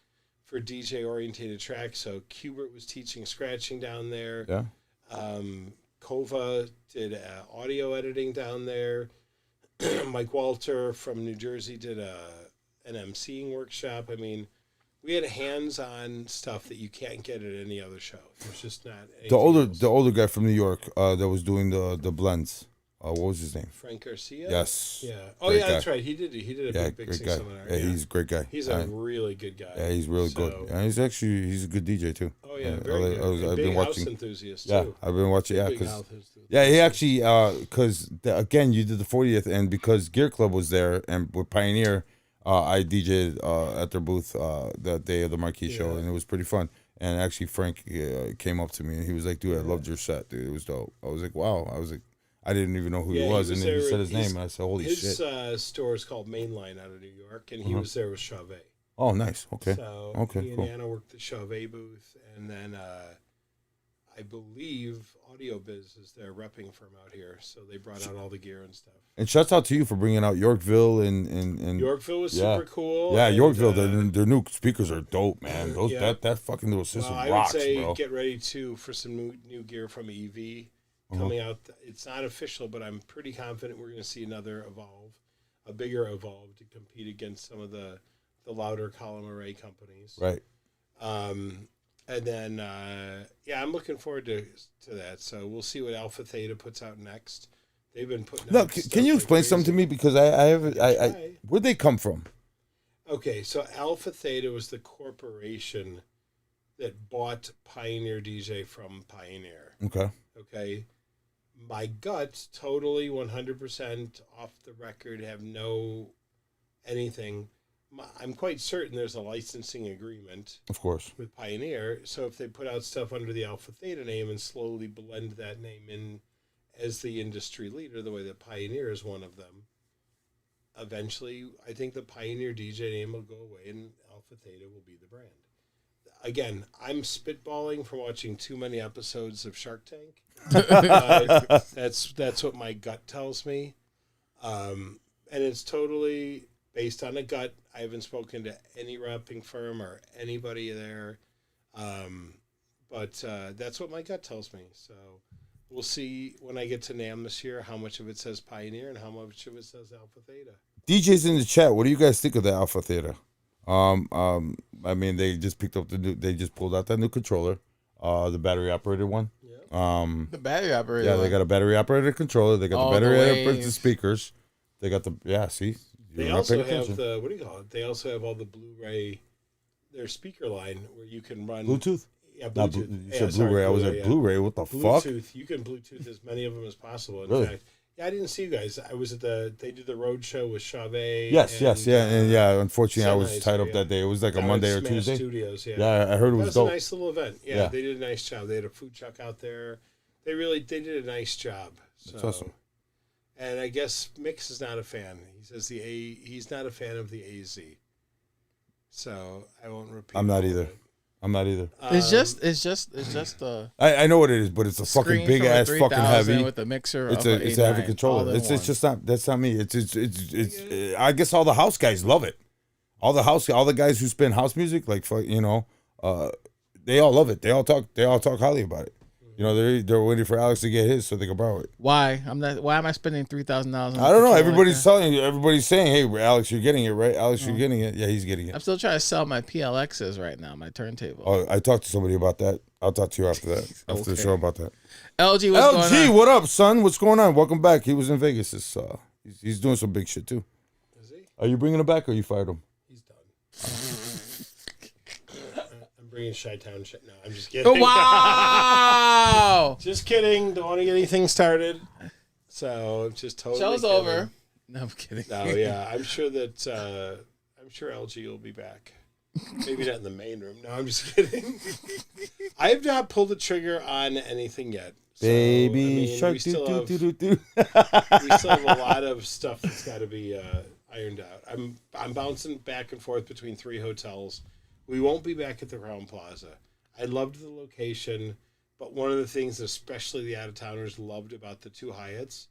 for DJ-oriented tracks. So Qbert was teaching scratching down there. Yeah. Kova did audio editing down there. Mike Walter from New Jersey did an emceeing workshop. I mean, we had hands-on stuff that you can't get at any other show. There's just not. The older guy from New York that was doing the blends. What was his name? Frank Garcia. Yes. Yeah. Oh great yeah, guy. that's right. He did a big great sing guy. seminar. Yeah, he's a great guy. He's a really good guy. Yeah, he's really good. Yeah, he's a good DJ too. Oh yeah, very good. I've big been watching. house enthusiast Yeah, too. I've been watching. Yeah, Big because house enthusiast. yeah, he actually because again you did the 40th, and because Gear Club was there and with Pioneer, I DJ'd at their booth that day of the Marquee Show, and it was pretty fun. And actually, Frank came up to me and he was like, "Dude, I loved your set, dude. It was dope." I was like, "Wow." I was like, I didn't even know who he was, and then he said his name, and I said, "Holy shit!" His store is called Mainline out of New York, and he was there with Chauvet. Oh, nice. Okay. So okay. he and Cool. Anna worked the Chauvet booth, and then I believe Audio Biz is their repping firm out here, so they brought out all the gear and stuff. And shouts out to you for bringing out Yorkville and Yorkville was super cool. Yeah, and, Yorkville. Their new speakers are dope, man. Those that fucking little system I rocks, would say bro. get ready for some new gear from EV coming out. It's not official, but I'm pretty confident we're going to see another Evolve, a bigger Evolve to compete against some of the louder column array companies. Right. And then I'm looking forward to that. So we'll see what Alpha Theta puts out next. They've been putting. No, out can you explain something to me, because I where'd they come from? Okay, so Alpha Theta was the corporation that bought Pioneer DJ from Pioneer. Okay. My gut, totally 100% off the record, have no anything. I'm quite certain there's a licensing agreement, Of course. with Pioneer. So if they put out stuff under the Alpha Theta name and slowly blend that name in as the industry leader, the way that Pioneer is one of them, eventually I think the Pioneer DJ name will go away and Alpha Theta will be the brand. Again, I'm spitballing from watching too many episodes of Shark Tank. That's what my gut tells me. And it's totally based on a gut. I haven't spoken to any repping firm or anybody there. But that's what my gut tells me. So we'll see when I get to NAMM this year how much of it says Pioneer and how much of it says Alpha Theta. DJs in the chat, what do you guys think of the Alpha Theta? I mean, they just picked up they just pulled out that new controller, the battery operated one. Yeah. The battery operated. Yeah, they got a battery operated controller. They got All the the battery operated waves. speakers. They got the see. They You're not also paying have attention. what do you call it? They also have all the Blu-ray their speaker line where you can run Bluetooth. Yeah, Not Bluetooth. you said Blu-ray. I was at Blu-ray. What the fuck? Bluetooth. You can Bluetooth as many of them as possible. In Really? fact, yeah, I didn't see you guys. I was at they did the road show with Chavez. Yes. Unfortunately, I was Sennheiser, tied up that day. It was like a Down Monday at or Smash Tuesday. Studios, yeah. Yeah, I heard it That was was dope. a nice little event. Yeah, they did a nice job. They had a food truck out there. They did a nice job. So, That's awesome. And I guess Mix is not a fan. He says he's not a fan of the AZ. So I won't repeat. I'm not all of either. it. I'm not either. It's just I know what it is, but it's a fucking big ass fucking heavy. with a mixer. It's a heavy controller. It's just not. That's not me. It's. I guess all the house guys love it. All the guys who spin house music, like they all love it. They all talk highly about it. You know, they're waiting for Alex to get his so they can borrow it. Why? Why am I spending $3,000? I don't know. Everybody's telling you. Everybody's saying, "Hey, Alex, you're getting it, right? Alex, you're getting it. Yeah, he's getting it." I'm still trying to sell my PLXs right now, my turntable. Oh, I talked to somebody about that. I'll talk to you after that, after the show about that. LG, what's going on? LG, what up, son? What's going on? Welcome back. He was in Vegas. He's doing some big shit too. Is he? Are you bringing him back, or you fired him? He's done. I'm bringing Chi-Town shit. No, I'm just kidding. Wow! Just kidding. Don't want to get anything started. So just totally. Show's kidding. over. No, I'm kidding. No, yeah, I'm sure LG will be back. Maybe not in the main room. No, I'm just kidding. I have not pulled the trigger on anything yet. So, Baby shark, we still have a lot of stuff that's got to be ironed out. I'm bouncing back and forth between 3 hotels. We won't be back at the Crown Plaza. I loved the location, but one of the things, especially the out-of-towners, loved about the 2 Hyatts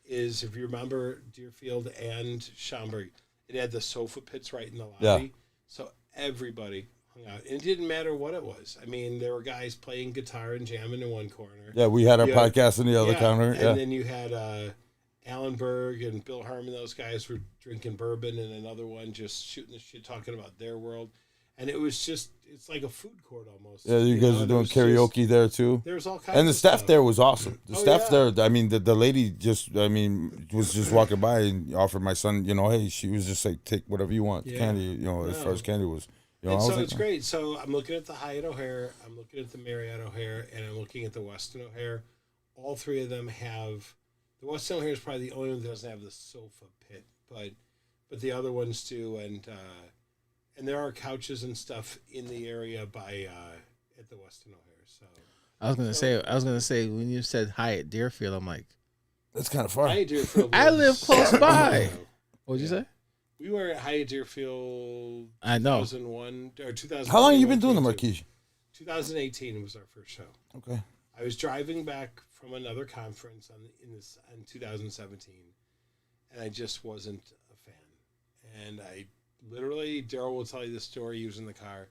is, if you remember Deerfield and Schaumburg, it had the sofa pits right in the lobby. Yeah. So everybody hung out. And it didn't matter what it was. I mean, there were guys playing guitar and jamming in one corner. Yeah, we had our podcast in the other counter. And then you had Alan Berg and Bill Harmon. Those guys were drinking bourbon, and another one just shooting the shit, talking about their world. And it was just, it's like a food court almost. Yeah, you guys are doing karaoke there too. There was all kinds and the of staff stuff. there was awesome. The staff yeah. there, I mean, the lady was just walking by and offered my son, hey, she was just like, take whatever you want, candy, as far as candy was. And so it's great. So I'm looking at the Hyatt O'Hare, I'm looking at the Marriott O'Hare, and I'm looking at the Westin O'Hare. All 3 of them have, the Westin O'Hare is probably the only one that doesn't have the sofa pit, but the other ones do, and there are couches and stuff in the area by at the Westin O'Hare. So I was gonna say when you said Hyatt Deerfield, I'm like, that's kind of far. Hyatt Deerfield. I live close by. What'd you say? We were at Hyatt Deerfield. I know. 2001 or 2000. How long have you been doing the Marquee? 2018 was our first show. Okay. I was driving back from another conference in 2017, and I just wasn't a fan. And I literally, Daryl will tell you this story. He was in the car.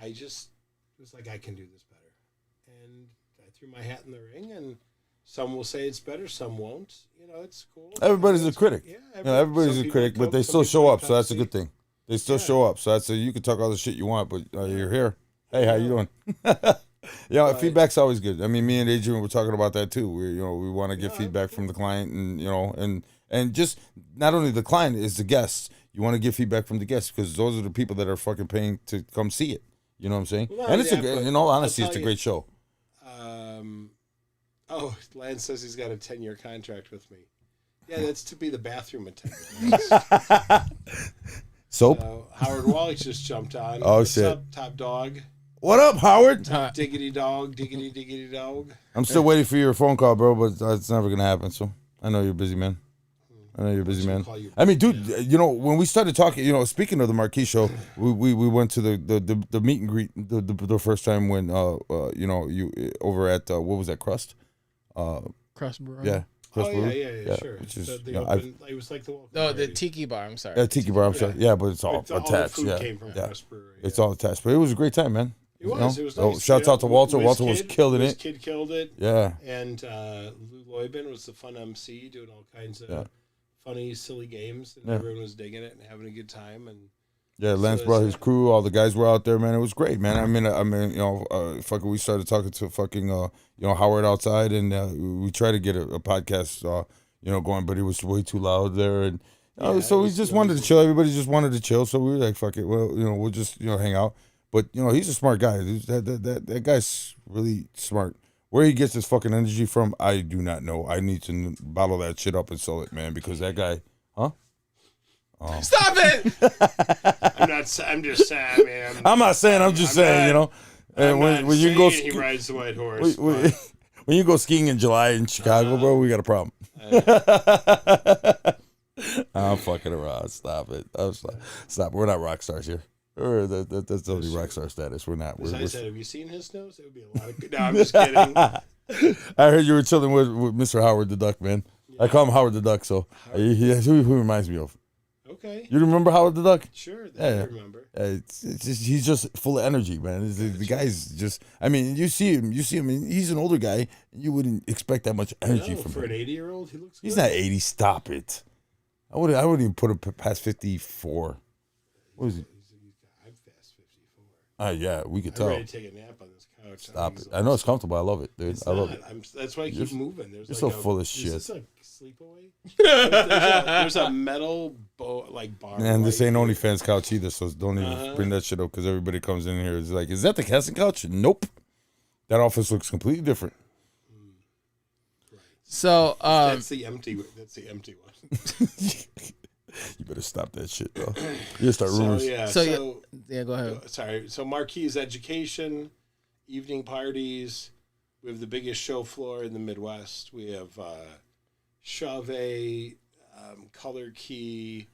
I just was like, I can do this better, and I threw my hat in the ring. And some will say it's better, some won't. It's cool. Everybody's a critic. Yeah, everybody's a critic, but they still show up, so that's a good thing. They still show up, so that's you can talk all the shit you want, but you're here. Hey, how you doing? Feedback's always good. I mean, me and Adrian were talking about that too. We want to get feedback from the client, and just not only the client, is the guests. You want to get feedback from the guests because those are the people that are fucking paying to come see it. You know what I'm saying? Well, and it's in all honesty, it's a great show. Lance says he's got a 10-year contract with me. Yeah, that's to be the bathroom attendant. Soap? So, Howard Wallach just jumped on. Oh, What's shit. up, Top Dog? What up, Howard? Diggity dog, diggity dog. I'm still waiting for your phone call, bro, but it's never going to happen, so I know you're a busy man. I mean, dude, when we started talking, speaking of the Marquee Show, we went to the meet and greet the first time when, you over at, what was that, Crust? Crust Brew. Yeah. Crust Brew. Yeah, sure. Which is, it was like the welcome the Tiki Bar, I'm sorry. Yeah, Tiki Bar, I'm sorry. Yeah, but it's all attached. All the food came from Crust Brewery. It's all attached. But it was a great time, man. It was. It was nice. Shouts out to Walter. Walter was killing it. Kid killed it. Yeah. And Lou Loibin was the fun MC, doing all kinds of funny, silly games, and everyone was digging it and having a good time. And Lance brought his crew. All the guys were out there, man. It was great, man. I mean, fucking, we started talking to fucking, Howard outside, and we tried to get a podcast, going, but it was way too loud there, and So we just wanted to chill. Everybody just wanted to chill. So we were like, fuck it. Well, we'll just hang out. But he's a smart guy. That guy's really smart. Where he gets his fucking energy from, I do not know. I need to bottle that shit up and sell it, man, because that guy, huh? Oh. Stop it! I'm just saying, man. I'm not saying. I'm just saying. And when you go, he rides the white horse. When you go skiing in July in Chicago, bro, we got a problem. I'm fucking around. Stop it. Stop. We're not rock stars here. That's only rock star status. We're not. I said, have you seen his nose? It would be a lot of. No, I'm just kidding. I heard you were chilling with Mr. Howard the Duck, man. Yeah. I call him Howard the Duck, so who reminds me of. Okay. You remember Howard the Duck? Sure, I remember. He's just full of energy, man. The guy's just. I mean, you see him. And he's an older guy. You wouldn't expect that much energy from him. For an 80-year-old, he looks. He's good. not 80. Stop it. I wouldn't even put him past 54. What is he? I'm past 54. Yeah, we could tell. I'm ready to take a nap on this couch. Stop it. I know it's comfortable. I love it, dude. I love it. That's why I keep moving. You're so full of shit. Is this a sleepaway? there's a metal bar. Man, this ain't OnlyFans couch either, so don't even bring that shit up because everybody comes in here. It's like, is that the casting couch? Nope. That office looks completely different. Right. So that's the empty one. You better stop that shit, though. You start rumors. Yeah, go ahead. Sorry. So Marquee's education, evening parties. We have the biggest show floor in the Midwest. We have Chauvet, Color Key.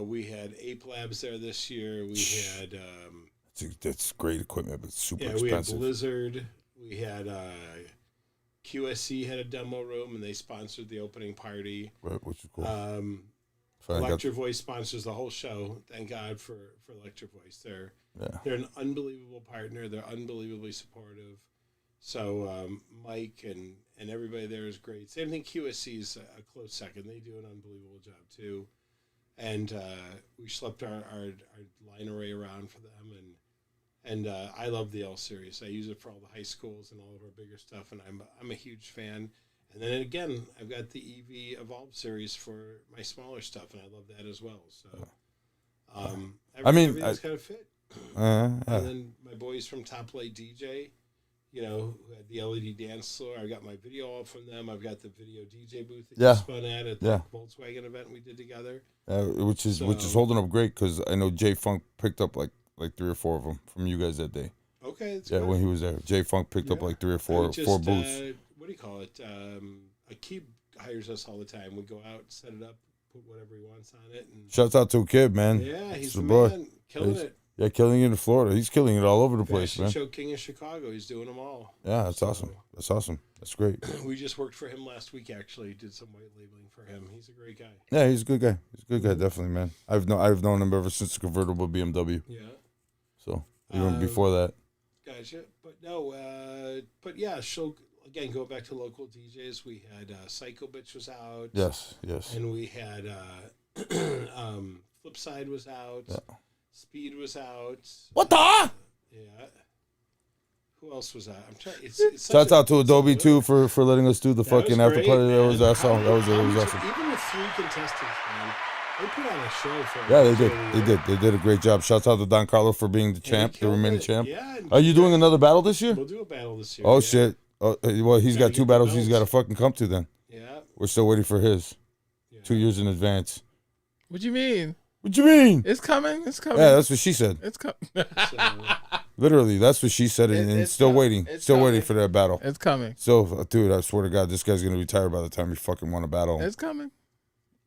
We had Ape Labs there this year. We had that's great equipment, but super we expensive. had Blizzard. We had QSC had a demo room, and they sponsored the opening party. Right, which is cool. Electric Voice sponsors the whole show. Thank God for Electric Voice. They're an unbelievable partner. They're unbelievably supportive. So Mike and everybody there is great. Same thing. QSC is a close second. They do an unbelievable job too. And we schlepped our line array around for them, and I love the L series. I use it for all the high schools and all of our bigger stuff, and I'm a huge fan. And then again, I've got the EV Evolve series for my smaller stuff, and I love that as well. So, everything's kind of fit. And then my boys from Top Light DJ, who had the LED dance floor. I got my video all from them. I've got the video DJ booth that you spun at the Volkswagen event we did together. Which is holding up great because I know Jay Funk picked up like 3 or 4 of them from you guys that day. Okay, that's good. When he was there, Jay Funk picked up like 3 or 4 booths. What do you call it? Akib hires us all the time. We go out, set it up, put whatever he wants on it. And shouts out to a kid, man. Yeah, he's the man, killing it. Yeah, killing it in Florida. He's killing it all over the place, man. Show King of Chicago. He's doing them all. Yeah, that's awesome. That's awesome. That's great. We just worked for him last week. Actually, did some white labeling for him. He's a great guy. Yeah, he's a good guy. He's a good guy, definitely, man. I've known him ever since the convertible BMW. Yeah. So even before that. Gotcha. But no. But yeah. Show again. Go back to local DJs. We had Psycho Bitch was out. Yes. And we had Flipside was out. Yeah. Speed was out. What the? Yeah. Who else was out? I'm trying. It's Shouts out to Adobe too for letting us do the fucking after party. That was awesome. That was awesome. Even with 3 contestants, man, they put on a show for. Yeah, they did. They did a great job. Shouts out to Don Carlo for being the champ, the remaining champ. Yeah. Are you doing another battle this year? We'll do a battle this year. Oh shit! Oh, well, he's got 2 battles. He's got to fucking come to then. Yeah. We're still waiting for his. 2 years in advance. What you mean? What you mean? It's coming. It's coming. Yeah, that's what she said. It's coming. Literally, that's what she said, and still waiting. Still waiting for that battle. It's coming. So, dude, I swear to God, this guy's gonna retire by the time he fucking won a battle. It's coming.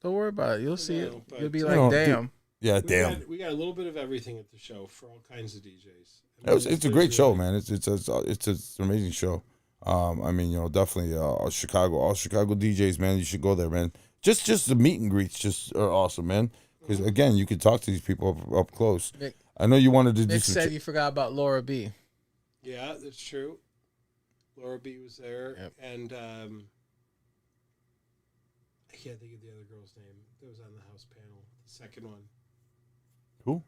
Don't worry about it. You'll see it. You'll be like, damn. Yeah, damn. We got a little bit of everything at the show for all kinds of DJs. It's a great show, man. It's an amazing show. I mean, definitely all Chicago DJs, man. You should go there, man. Just the meet and greets just are awesome, man. Because again, you can talk to these people up close. I know you wanted to do. Nick said you forgot about Laura B. Yeah, that's true. Laura B was there, and I can't think of the other girl's name that was on the house panel. The second one. Who?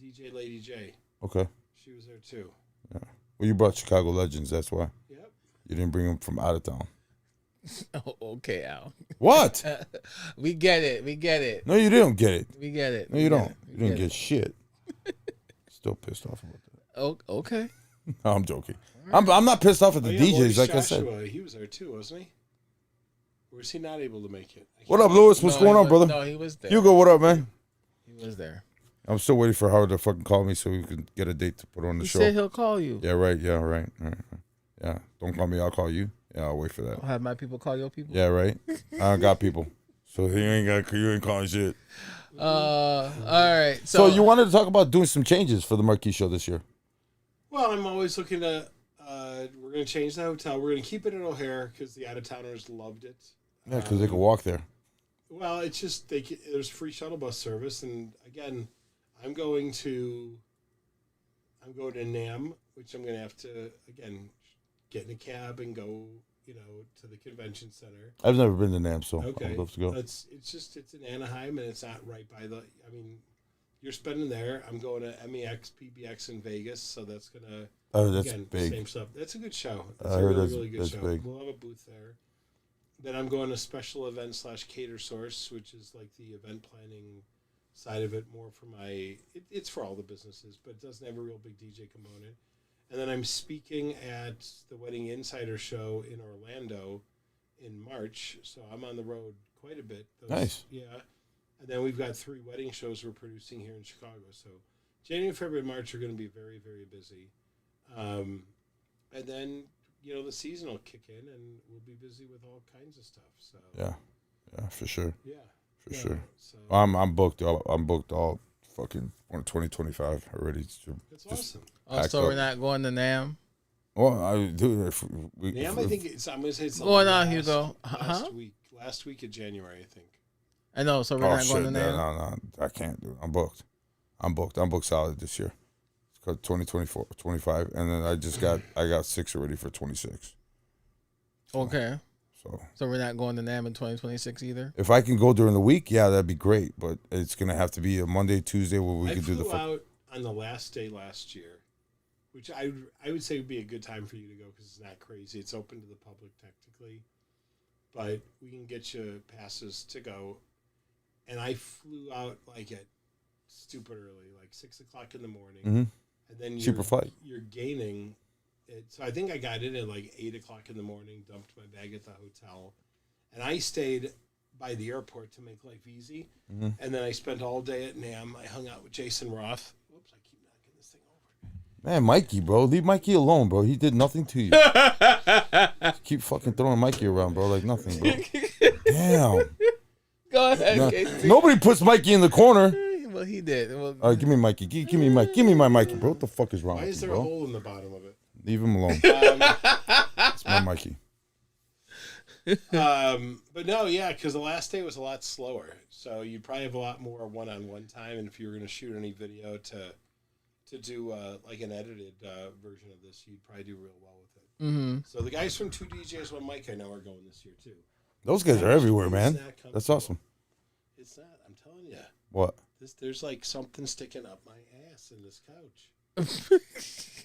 DJ Lady J. Okay. She was there too. Yeah. Well, you brought Chicago legends. That's why. Yep. You didn't bring them from out of town. Oh, okay, Al. What? We get it. No, you didn't get it. We get it. No, you don't. We You didn't it. get shit. Still pissed off about that. Oh, okay. No, I'm joking. I'm not pissed off at the DJs, Maurice like Joshua, I said. he was there too, wasn't he? Or was he not able to make it? What up, Lewis? What's going on, brother? No, he was there. Hugo, what up, man? He was there. I'm still waiting for Howard to fucking call me so we can get a date to put on the He show. said he'll call you. Yeah, right. Yeah, right. Yeah, don't call me. I'll call you. Yeah, I'll wait for that. I'll have my people call your people. Yeah, right. I don't got people, so you ain't calling shit. All right. So you wanted to talk about doing some changes for the Marquee Show this year? Well, I'm always looking to. We're going to change the hotel. We're going to keep it at O'Hare because the out-of-towners loved it. Yeah, because they can walk there. Well, it's just there's free shuttle bus service, and again, I'm going to NAM, which I'm going to have to again get in a cab and go, to the convention center. I've never been to NAM, so Okay, I'd love to go. It's in Anaheim, and it's not right by the. I mean, you're spending there. I'm going to MEX, PBX in Vegas, so that's gonna. Oh, that's again, big. Same stuff. That's a good show. I That's a heard really good that's show. big. We'll have a booth there. Then I'm going to special event / cater source, which is like the event planning side of it, more for my. It's for all the businesses, but it doesn't have a real big DJ component. And then I'm speaking at the Wedding Insider Show in Orlando in March, so I'm on the road quite a bit. Nice. Yeah. And then we've got 3 wedding shows we're producing here in Chicago. So January, February, March are going to be very, very busy. And then, the season will kick in and we'll be busy with all kinds of stuff. So Yeah, for sure. Yeah. For sure. So I'm booked. I'm booked all fucking on 2025 already. that's awesome. So we're not going to NAM. Well, I do. NAM, I think I'm going to say it's Going on, Hugo. Last week of January, I think. I know. So we're not going to NAM. No, I can't do it. I'm booked. I'm booked solid this year. It's called 2024, 25, and then I got 6 already for 26. Okay. So we're not going to NAM in 2026 either. if I can go during the week, yeah, that'd be great. But it's gonna have to be a Monday, Tuesday where we could do the. I flew out on the last day last year, which I would say would be a good time for you to go because it's not crazy. It's open to the public technically, but we can get you passes to go. And I flew out like at stupid early, like 6 o'clock in the morning, and then Cheaper flight. You're gaining. So I think I got in at like 8 o'clock in the morning, dumped my bag at the hotel, and I stayed by the airport to make life easy. And then I spent all day at NAM. I hung out with Jason Roth. Whoops, I keep knocking this thing over. Man, Mikey, bro, leave Mikey alone, bro. He did nothing to you. Keep fucking throwing Mikey around, bro, like nothing, bro. Damn. Go ahead, Casey. Nobody puts Mikey in the corner. Well, he did. Well, All right, give me Mikey. Give me Mike. Give me my Mikey, bro. What the fuck is wrong Why with is you, there a bro? hole in the bottom of it? Leave him alone. It's my Mikey. But no, yeah, because the last day was a lot slower. So you'd probably have a lot more one-on-one time. And if you were going to shoot any video to do like an edited version of this, you'd probably do real well with it. mm-hmm. So the guys from 2 DJs, 1 Mic I know are going this year too. Those guys are everywhere, man. It's not comfortable. That's awesome. It's not. I'm telling you. What? There's like something sticking up my ass in this couch.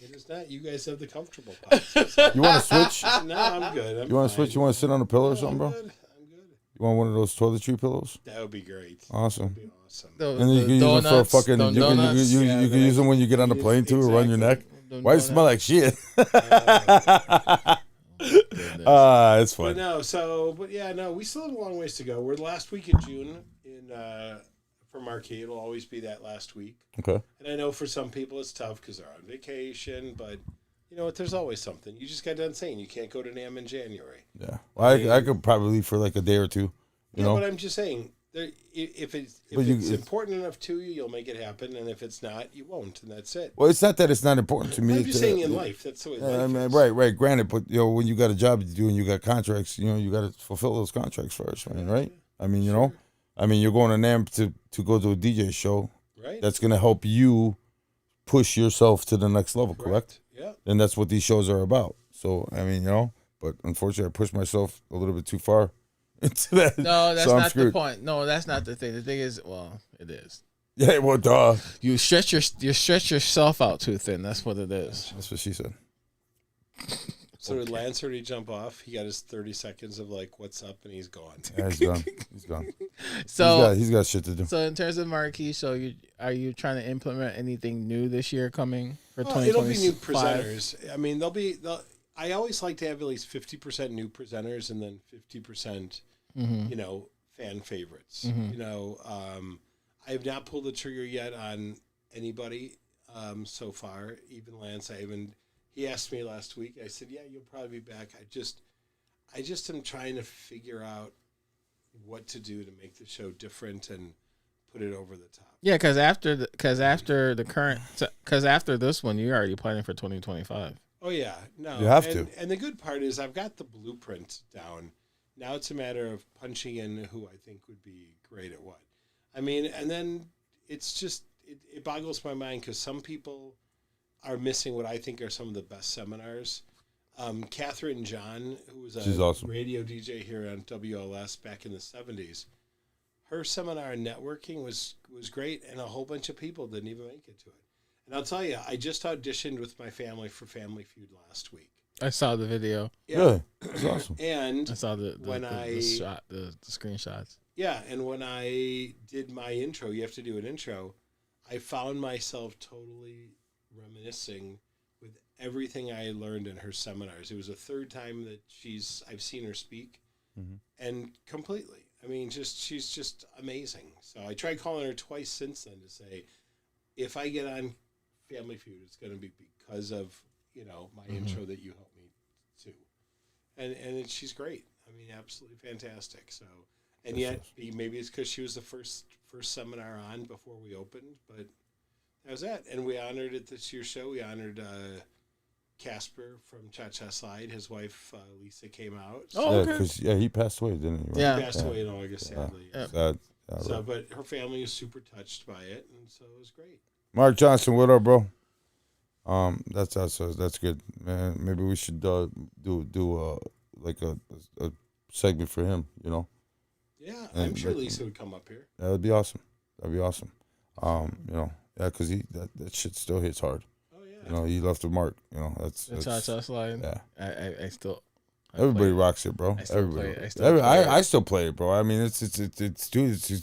It is not. You guys have the comfortable parts. You want to switch? No, I'm good. You want to switch? You want to sit on a pillow or something, bro? I'm good. You want one of those toiletry pillows? That would be great. Awesome. That would be awesome. And then you can use them for a fucking. You can use them when you get on the plane too, or run your neck. Why does it smell like shit? It's fun. But no, we still have a long ways to go. We're the last week of June for Marquee. It'll always be that last week. Okay. And I know for some people it's tough because they're on vacation, but you know what? There's always something. You just got done saying you can't go to NAM in January. Yeah. Well, I could probably leave for like a day or two. You know. But I'm just saying, if it's important enough to you, you'll make it happen, and if it's not, you won't, and that's it. Well, it's not that it's not important to me. I'm just saying in life, that's the way life is. Right. Granted, but when you got a job to do and you got contracts, you got to fulfill those contracts first, man. Right? I mean, you're going to NAM to go to a DJ show. Right. That's going to help you push yourself to the next level, correct? Yeah. And that's what these shows are about. So, I mean, but unfortunately, I pushed myself a little bit too far into that. No, that's so not the point. No, that's not the thing. The thing is, well, it is. Yeah, well, duh. You stretch yourself out too thin. That's what it is. That's what she said. So did Lance already jump off? He got his 30 seconds of like, what's up, and he's gone. Yeah, he's gone. He's gone. So he's got shit to do. So in terms of Marquee Show, are you trying to implement anything new this year coming for Well, 2025? it'll be new presenters. I mean, I always like to have at least 50% new presenters and then 50%, you know, fan favorites. You know, I have not pulled the trigger yet on anybody so far. Even Lance, he asked me last week. I said, yeah, you'll probably be back. I just am trying to figure out what to do to make the show different and put it over the top. Yeah, because after this one, you're already planning for 2025. Oh yeah, no. You have to. And the good part is I've got the blueprint down. Now it's a matter of punching in who I think would be great at what. I mean, and then it's just it boggles my mind because some people are missing what I think are some of the best seminars. Catherine John, who was a awesome. radio DJ here on WLS back in the 70s, her seminar on networking was great, and a whole bunch of people didn't even make it to it. And I'll tell you, I just auditioned with my family for Family Feud last week. I saw the video. Yeah, it's awesome. And I saw the screenshots. Yeah, and when I did my intro, you have to do an intro, I found myself totally reminiscing with everything I learned in her seminars. It was the third time that I've seen her speak, and completely. I mean, she's just amazing. So I tried calling her twice since then to say, if I get on Family Feud, it's going to be because of, you know, my intro that you helped me to. And she's great. I mean, absolutely fantastic. So, and yet maybe it's because she was the first seminar on before we opened, but that was that. And we honored at this year's show. We honored Casper from Cha Cha Slide. His wife Lisa came out. So, oh, okay. Because he passed away, didn't he? Right? Yeah, he passed away in August, sadly. Yeah. Sad. So, but her family was super touched by it, and so it was great. Mark Johnson, what up, bro? That's good, man. Maybe we should do like a segment for him, you know? Yeah, I'm sure Lisa would come up here. That would be awesome. That'd be awesome. You know, yeah, because that shit still hits hard. Oh yeah. You know, he left a mark. You know, that's Cha-Cha Slide. Yeah. I still. Everybody rocks it, bro. Everybody. I still play it, bro. I mean, it's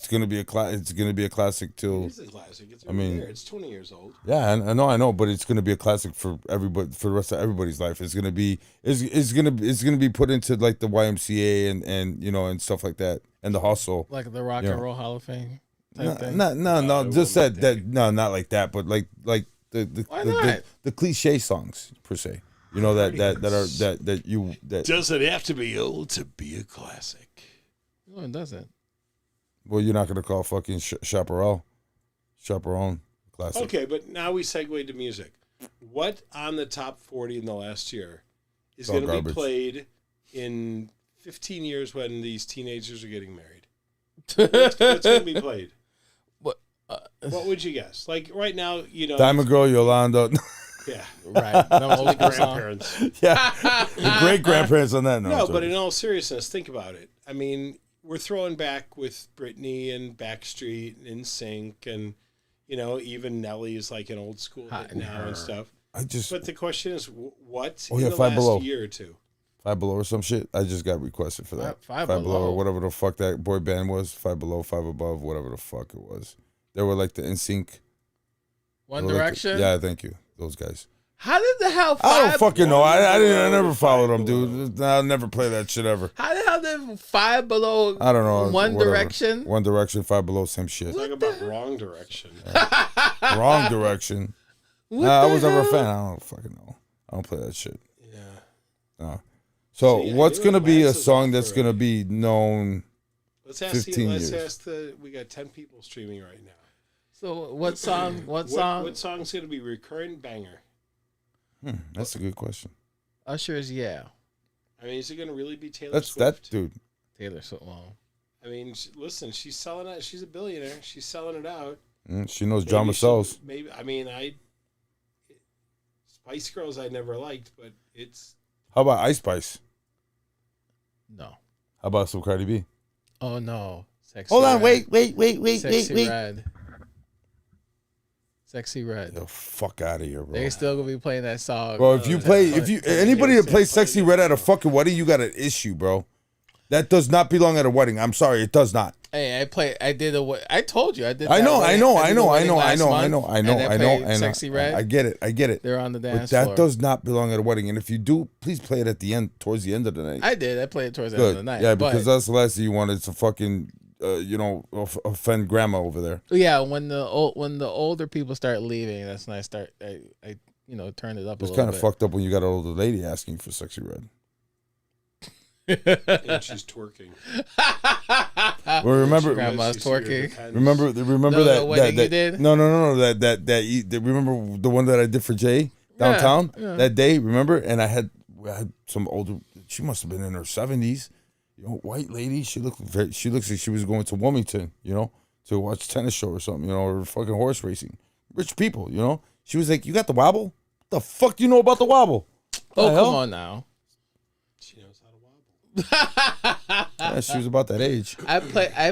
gonna be a it's gonna be a classic till. It is a classic. It's it's 20 years old. Yeah, I know, but it's gonna be a classic for everybody, for the rest of everybody's life. It's gonna be put into like the YMCA and you know and stuff like that and the hustle. Like the Rock and Roll Hall of Fame. No, just that. No, not like that, but like the cliche songs per se. You know that Does it have to be old to be a classic? No, it doesn't. Well, you're not gonna call fucking Chaparral classic. Okay, but now we segue to music. What on the top 40 in the last year is going to be played in 15 years when these teenagers are getting married? What's going to be played? What would you guess? Like right now, you know, Diamond Girl, Yolanda. Yeah, right. No, old grandparents. Yeah, great grandparents on that. No, but in all seriousness, think about it. I mean, we're throwing back with Britney and Backstreet and NSYNC, and you know, even Nelly is like an old school hit now and stuff. But the question is, what in the last year or two? Five Below or some shit. I just got requested for that. Five Below or whatever the fuck that boy band was. Five Below, Five Above, whatever the fuck it was. They were like the NSYNC. One Direction. Yeah, thank you. Those guys. How did the hell? I don't fucking know. I never followed them, dude. I'll never play that shit ever. How the hell did Five Below? I don't know. One Direction. One Direction, Five Below, same shit. Talk about Wrong Direction. Wrong Direction. I was never a fan. I don't fucking know. I don't play that shit. Yeah. No. So what's gonna be a song that's gonna be known? Let's ask 15 years. We got 10 people streaming right now. So what song? What song's gonna be recurrent banger? That's a good question. Usher's Yeah. I mean, is it gonna really be Taylor That's Swift? that dude. Taylor Swift. Well, I mean, listen, she's selling it. She's a billionaire. She's selling it out. She knows drama sells. Maybe. I mean, Spice Girls I never liked, but it's. How about Ice Spice? No. How about some Cardi B? Oh no. Sexy Hold on, Red. wait. Sexy Red. Sexy Red. The fuck out of here, bro. They still gonna be playing that song. Bro, anybody that plays Sexy Red at a fucking wedding, you got an issue, bro. That does not belong at a wedding. I'm sorry, it does not. Hey, I told you I did. I know. Sexy Red. I get it. They're on the dance floor. floor. That does not belong at a wedding. And if you do, please play it at the end, towards the end of the night. I did. I played it towards the end of the night. Yeah, because that's the last thing you wanted to fucking, offend grandma over there. Yeah, when the older people start leaving, that's when I turn it up. It's kind kind of fucked up when you got an older lady asking for Sexy Red. And she's twerking. Well, remember, grandma's twerking. Remember that wedding you did? No. Remember the one that I did for Jay downtown that day. Remember, and I had some older. She must have been in her 70s. White lady. She looks like she was going to Wilmington. To watch tennis show or something. Or fucking horse racing. Rich people. She was like, "You got the wobble? What the fuck do you know about the wobble?" Oh, come on now. She knows how to wobble. Yeah, she was about that age. I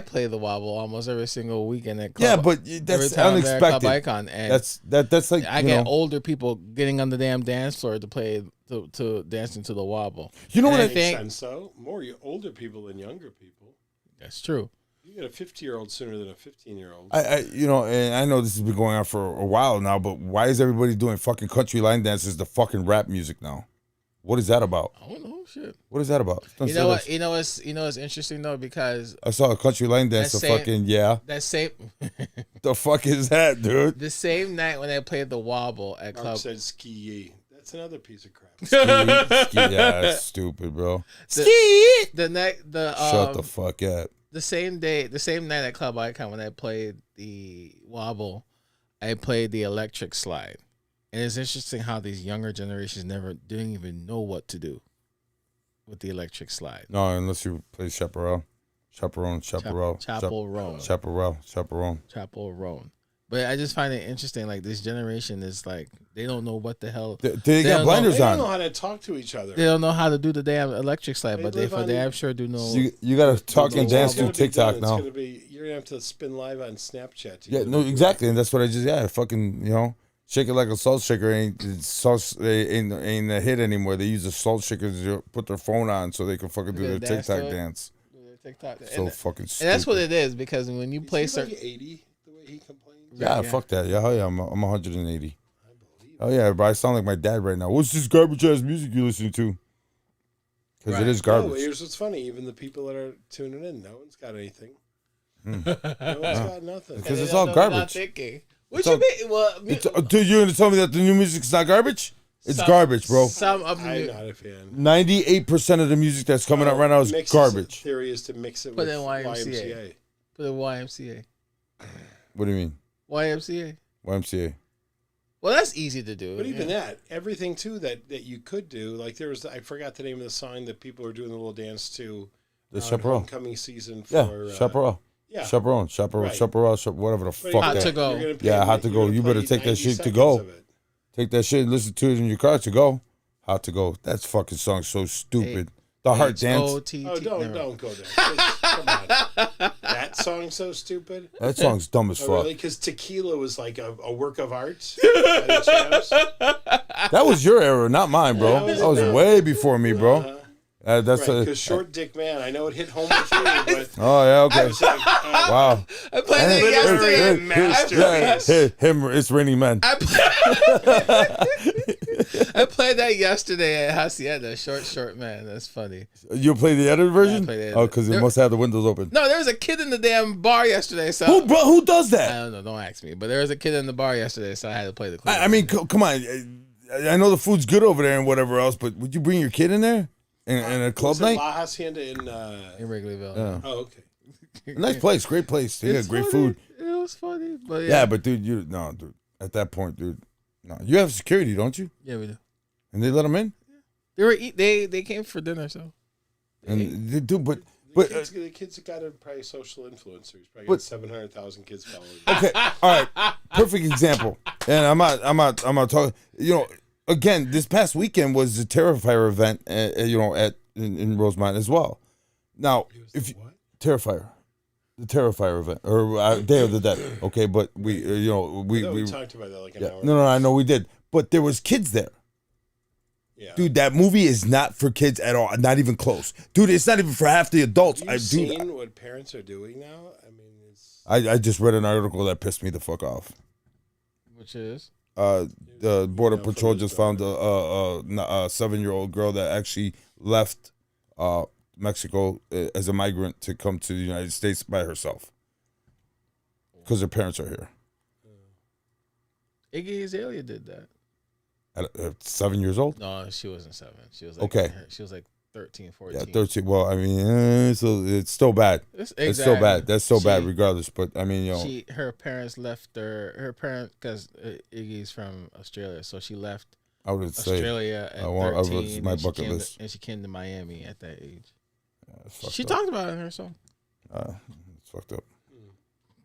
play the wobble almost every single weekend at club. Yeah, but that's unexpected. Club Icon, and that's like I get older people getting on the damn dance floor to play to dance into the wobble. You know what I think? Sense, though. More older people than younger people. That's true. You get a 50-year-old sooner than a 15-year-old. And I know this has been going on for a while now, but why is everybody doing fucking country line dances to fucking rap music now? What is that about? I don't know, shit. What is that about? You know what? You know what's interesting though, because I saw a country line dance. That same. The fuck is that, dude? The same night when they played the wobble at club. Said ski. That's another piece of crap. Ski. Yeah, that's stupid, bro. Shut the fuck up. The same night at Club Icon when I played the wobble, I played the electric slide. And it's interesting how these younger generations didn't even know what to do with the electric slide. No, unless you play chaperone. But I just find it interesting. Like, this generation is like, they don't know what the hell. They got blinders on. They don't know how to talk to each other. They don't know how to do the damn electric slide, but they for damn sure do know. You got to talk and dance through TikTok now. You're going to have to spin live on Snapchat. Yeah, no, exactly. And that's what I just, fucking, shake it like a salt shaker ain't a hit anymore. They use the salt shaker to put their phone on so they can fucking do their TikTok dance. So fucking stupid. And that's what it is, because when you play certain... Like 80, the way he complains? Yeah, fuck that. Yeah, hell yeah, I'm 180. Oh yeah, but I sound like my dad right now. What's this garbage ass music you listening to? Because it is garbage. No, here's what's funny. Even the people that are tuning in, no one's got anything. No one's got nothing. Because it's all garbage. What you mean? Well, dude, you're gonna tell me that the new music's not garbage? It's garbage, bro. I'm not a fan. 98% of the music that's coming out right now is garbage. Theory is to mix it with YMCA. Put in YMCA. What do you mean? YMCA. Well, that's easy to do. But even that, everything too that you could do, like I forgot the name of the song that people are doing the little dance to. The Chaparral. Homecoming season for Chaparral. Yeah. chaperone, whatever the fuck hot that. to go. Yeah, hot to go. You better take that shit to go. Take that shit and listen to it in your car to go. Hot to go. That's fucking song so stupid. The heart dance. Oh, don't go there. Come on. That song's so stupid. That song's dumb as fuck. Really? Because Tequila was like a work of art. By the Champs. That was your era, not mine, bro. That was way before me, bro. That's because Short Dick Man. I know it hit home with you, but oh yeah, okay. Wow. I played that yesterday. It's Raining Men. I played that yesterday at Hacienda. Short Man. That's funny. You played the edited version? Yeah, I played the edited. Oh, because it must have the windows open. No, there was a kid in the damn bar yesterday. So who does that? I don't know. Don't ask me. But there was a kid in the bar yesterday, so I had to play the clip. I mean, come on. I know the food's good over there and whatever else, but would you bring your kid in there? In a club night? La Hacienda in Wrigleyville. Yeah. Oh, okay. Nice place, great place. They got great food. It was funny, but yeah, but dude, dude. At that point, dude, no, you have security, don't you? Yeah, we do. And they let them in. They came for dinner, so. And they do, but the kids got probably social influencers. Probably got 700,000 kids following. Okay, all right, perfect example. And I'm not talking. Again, this past weekend was the Terrifier event, in Rosemont as well. Now, if Terrifier, The Terrifier event or Day of the Dead. Okay, but we we talked about that like an hour. No, I know we did, but there was kids there. Yeah. Dude, that movie is not for kids at all. Not even close. Dude, it's not even for half the adults. Have you seen what parents are doing now? I mean, it's... I just read an article that pissed me the fuck off. Which is? The Border Patrol just found a 7-year-old girl that actually left Mexico as a migrant to come to the United States by herself because her parents are here. Iggy Azalea did that. At 7 years old? No, she wasn't 7. She was like, okay. She was like 13, 14. Yeah, 13. Well, I mean, so it's still bad. It's still bad. That's still bad, regardless. But I mean, her parents left her. Her parents, because Iggy's from Australia, so she left. I would Australia say, at 13. my bucket list. And she came to Miami at that age. Yeah, she talked about it in her song. It's fucked up.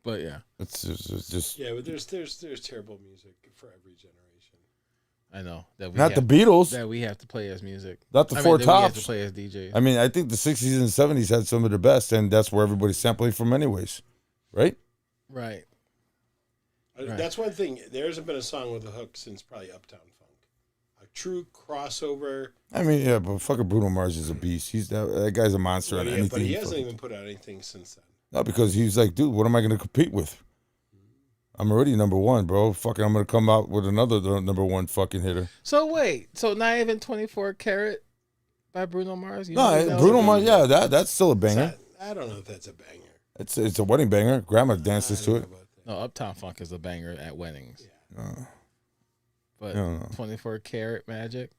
But yeah, it's just yeah. But there's terrible music for every generation. I know that not the Beatles that we have to play as music. Not the Four Tops. We have to play as DJs. I mean, I think the 60s and 70s had some of the best, and that's where everybody's sampling from, anyways, right? Right. That's one thing. There hasn't been a song with a hook since probably Uptown Funk. A true crossover. I mean, yeah, but fucking Bruno Mars is a beast. That guy's a monster on anything. But he hasn't even put out anything since then. No, because he's like, dude, what am I going to compete with? I'm already number one, bro. Fucking, I'm going to come out with another number one fucking hitter. So wait, so not even 24 Karat by Bruno Mars? No, Bruno Mars, yeah, that's still a banger. I don't know if that's a banger. It's a wedding banger. Grandma dances to it. No, Uptown Funk is a banger at weddings. Yeah. But 24 Karat Magic,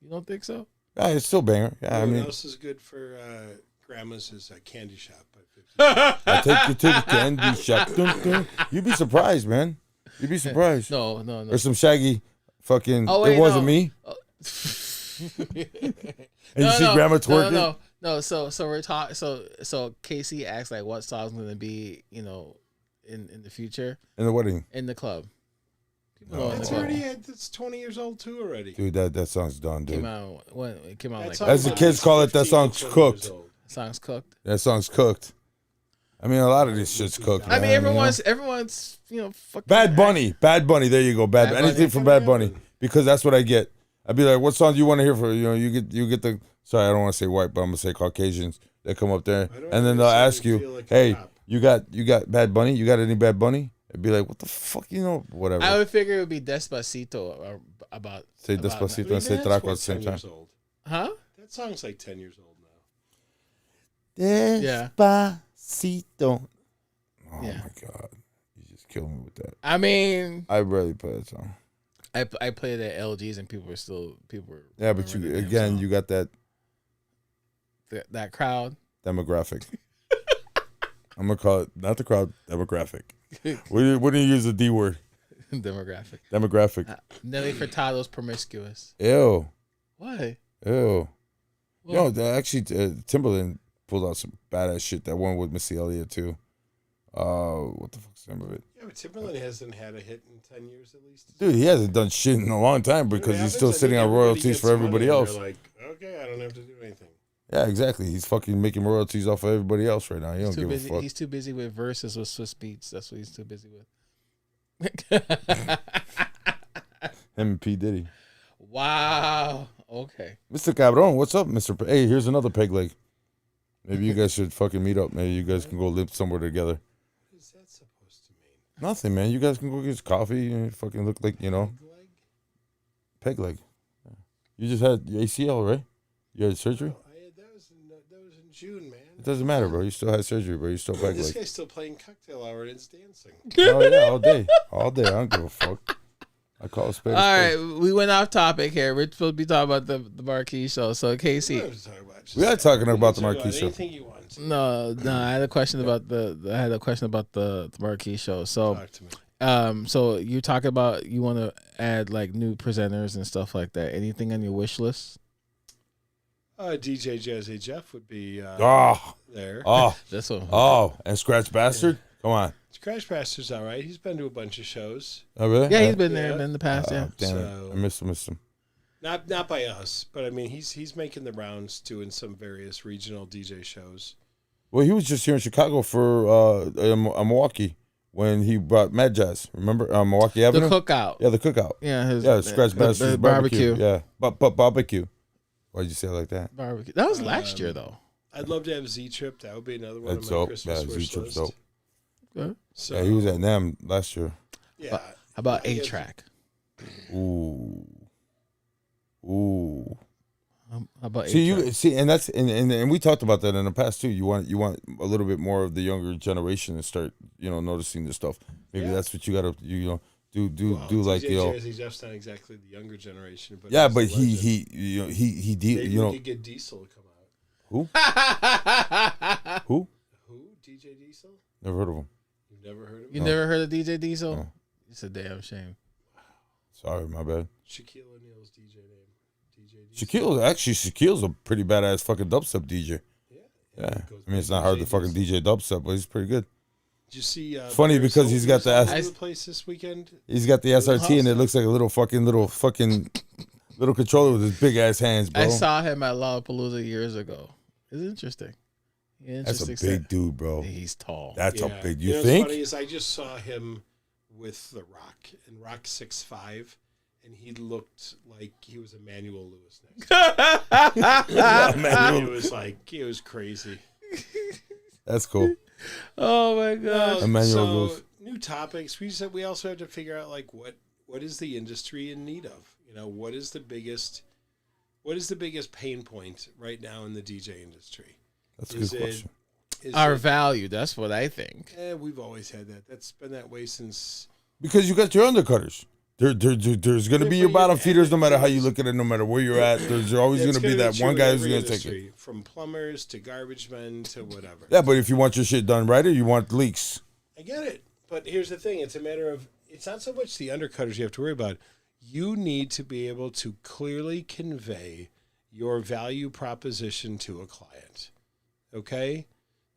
you don't think so? Yeah, it's still a banger. Yeah, I mean, what else is good for grandma's is a Candy Shop. I take you to the candy shop. Dun, dun. You'd be surprised, man. You'd be surprised. No. Or some Shaggy fucking, it wasn't me. And you see grandma twerking? No. So we're talking. So Casey asked like what song's gonna be, in the future. In the wedding. In the club. It's 20 years old too already. Dude, that song's done, dude. It came out like as the kids call it, that song's cooked. Song's cooked. That song's cooked. I mean, a lot of this shit's cooked. I mean, everyone's fucking Bad Bunny. There you go. Bad Anything Bunny. From Bad Bunny, because that's what I get. I'd be like, what song do you want to hear for? You get the. Sorry, I don't want to say white, but I'm gonna say Caucasians. They come up there and then they'll ask you, "Hey, you got Bad Bunny? You got any Bad Bunny?" I'd be like, what the fuck, whatever. I would figure it would be Despacito or about. Say Despacito and say Traco at the same time. Huh? That song's like 10 years old now. Despacito. Oh yeah. My God. You just killed me with that. I mean. I rarely play that song. I played at LGs and people were. Yeah, but you got that. That crowd. Demographic. I'm going to call it, not the crowd, demographic. We didn't use the D word. Demographic. Nelly Furtado's promiscuous. Ew. Why? Ew. Well, actually, Timbaland pulled out some badass shit. That one with Missy Elliott, too. What the fuck's the name of it? Yeah, but Timbaland hasn't had a hit in 10 years at least. Dude, he hasn't done shit in a long time because he's still sitting on royalties for everybody else. Like, okay, I don't have to do anything. Yeah, exactly. He's fucking making royalties off of everybody else right now. He don't give a fuck. He's too busy with verses with Swiss Beats. That's what he's too busy with. Him and P. Diddy. Wow. Okay. Mr. Cabron, what's up, Mr. Hey, here's another peg leg. Maybe you guys should fucking meet up. Maybe you guys can go live somewhere together. What is that supposed to mean? Nothing, man. You guys can go get some coffee and fucking look like, Peg leg. You just had ACL, right? You had surgery? That was in June, man. It doesn't matter, bro. You still had surgery, bro. You still peg This leg. guy's still playing cocktail hour and it's dancing. Oh, yeah, all day. All day. I don't give a fuck. I call it spade. All right, we went off topic here. We're supposed to be talking about the Marquee Show. So, Casey. We are talking about the Marquee Show. Anything you want. No, I had a question about the Marquee Show. So, Talk to me. So you talk about you want to add like new presenters and stuff like that. Anything on your wish list? DJ Jazzy Jeff would be there. Oh, This one. oh, and Scratch Bastard? Come on. Scratch Bastard's all right. He's been to a bunch of shows. Oh, really? Yeah, he's been there in the past. Yeah. Damn So- it. I missed him. Not by us, but I mean he's making the rounds doing some various regional DJ shows. Well, he was just here in Chicago for Milwaukee when he brought Mad Jazz. Remember Milwaukee The Avenue? cookout. Yeah, the cookout. Yeah, Scratch Masters the barbecue. Yeah, but barbecue. Why'd you say it like that? Barbecue. That was last year though. I'd love to have Z-Trip. That would be another one That's of my dope. Christmas Yeah, wish Z-Trip's list. dope. Okay. So, Yeah, he was at NAM last year. yeah. How about I A guess- Track? Ooh. How about See A-Track? you see, and that's and we talked about that in the past too. You want a little bit more of the younger generation to start, noticing this stuff. Maybe Yeah. that's what you gotta do Well, do like DJ Jazzy Jeff's not exactly the younger generation, but yeah, he's but a legend. he Maybe we could get Diesel to come out. who Who? DJ Diesel? never heard of him. You've never heard of him? You never heard of DJ Diesel? No. It's a damn shame. Sorry, my bad. Shaquille O'Neal's DJ name. DJ Diesel. Shaquille's a pretty badass fucking dubstep DJ. Yeah. Yeah, It goes I mean it's by not hard to Diesel. fucking DJ dubstep, but he's pretty good. Did you see? Funny Paris because he's got the Hilton's ass- all over the place this weekend. He's got the SRT and it looks like a little controller with his big ass hands, bro. I saw him at Lollapalooza years ago. It's interesting. That's a Interesting big set. dude, bro. He's tall. That's Yeah. a big. You You know think? What's funny is I just saw him with The Rock, and Rock 6'5", and he looked like he was Emmanuel Lewis next. It was crazy. That's cool. Oh my god. Emmanuel so Lewis. new topics. We also have to figure out like what is the industry in need of? What is the biggest pain point right now in the DJ industry? That's a good question. Our value. That's what I think. We've always had that. That's been that way since. Because you got your undercutters. There's going to be your bottom feeders no matter how you look at it, no matter where you're at. There's always going to be that one guy who's going to take it. From plumbers to garbage men to whatever. Yeah, but if you want your shit done right or you want leaks. I get it. But here's the thing. It's a matter of, it's not so much the undercutters you have to worry about. You need to be able to clearly convey your value proposition to a client. Okay?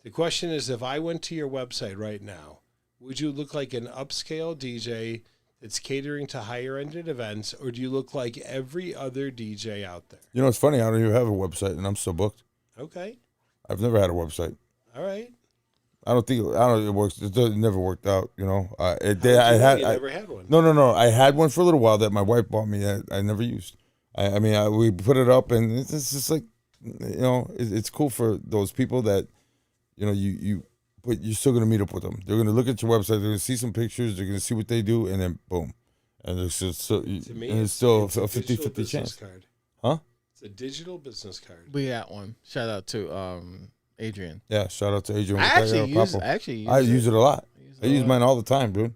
The question is, if I went to your website right now, would you look like an upscale DJ that's catering to higher ended events, or do you look like every other DJ out there? You know, it's funny. I don't even have a website and I'm still booked. Okay. I've never had a website. All right. It works. It never worked out, I never had one. No. I had one for a little while that my wife bought me that I never used. We put it up and it's just like, it's cool for those people that, but you're still going to meet up with them. They're going to look at your website. They're going to see some pictures. They're going to see what they do, and then boom. And it's just To me, it's still a digital 50-50 business chance. card. Huh? It's a digital business card. We got one. Shout out to Adrian. Yeah, shout out to Adrian. I actually use it a lot. use I it a use lot. mine all the time, dude.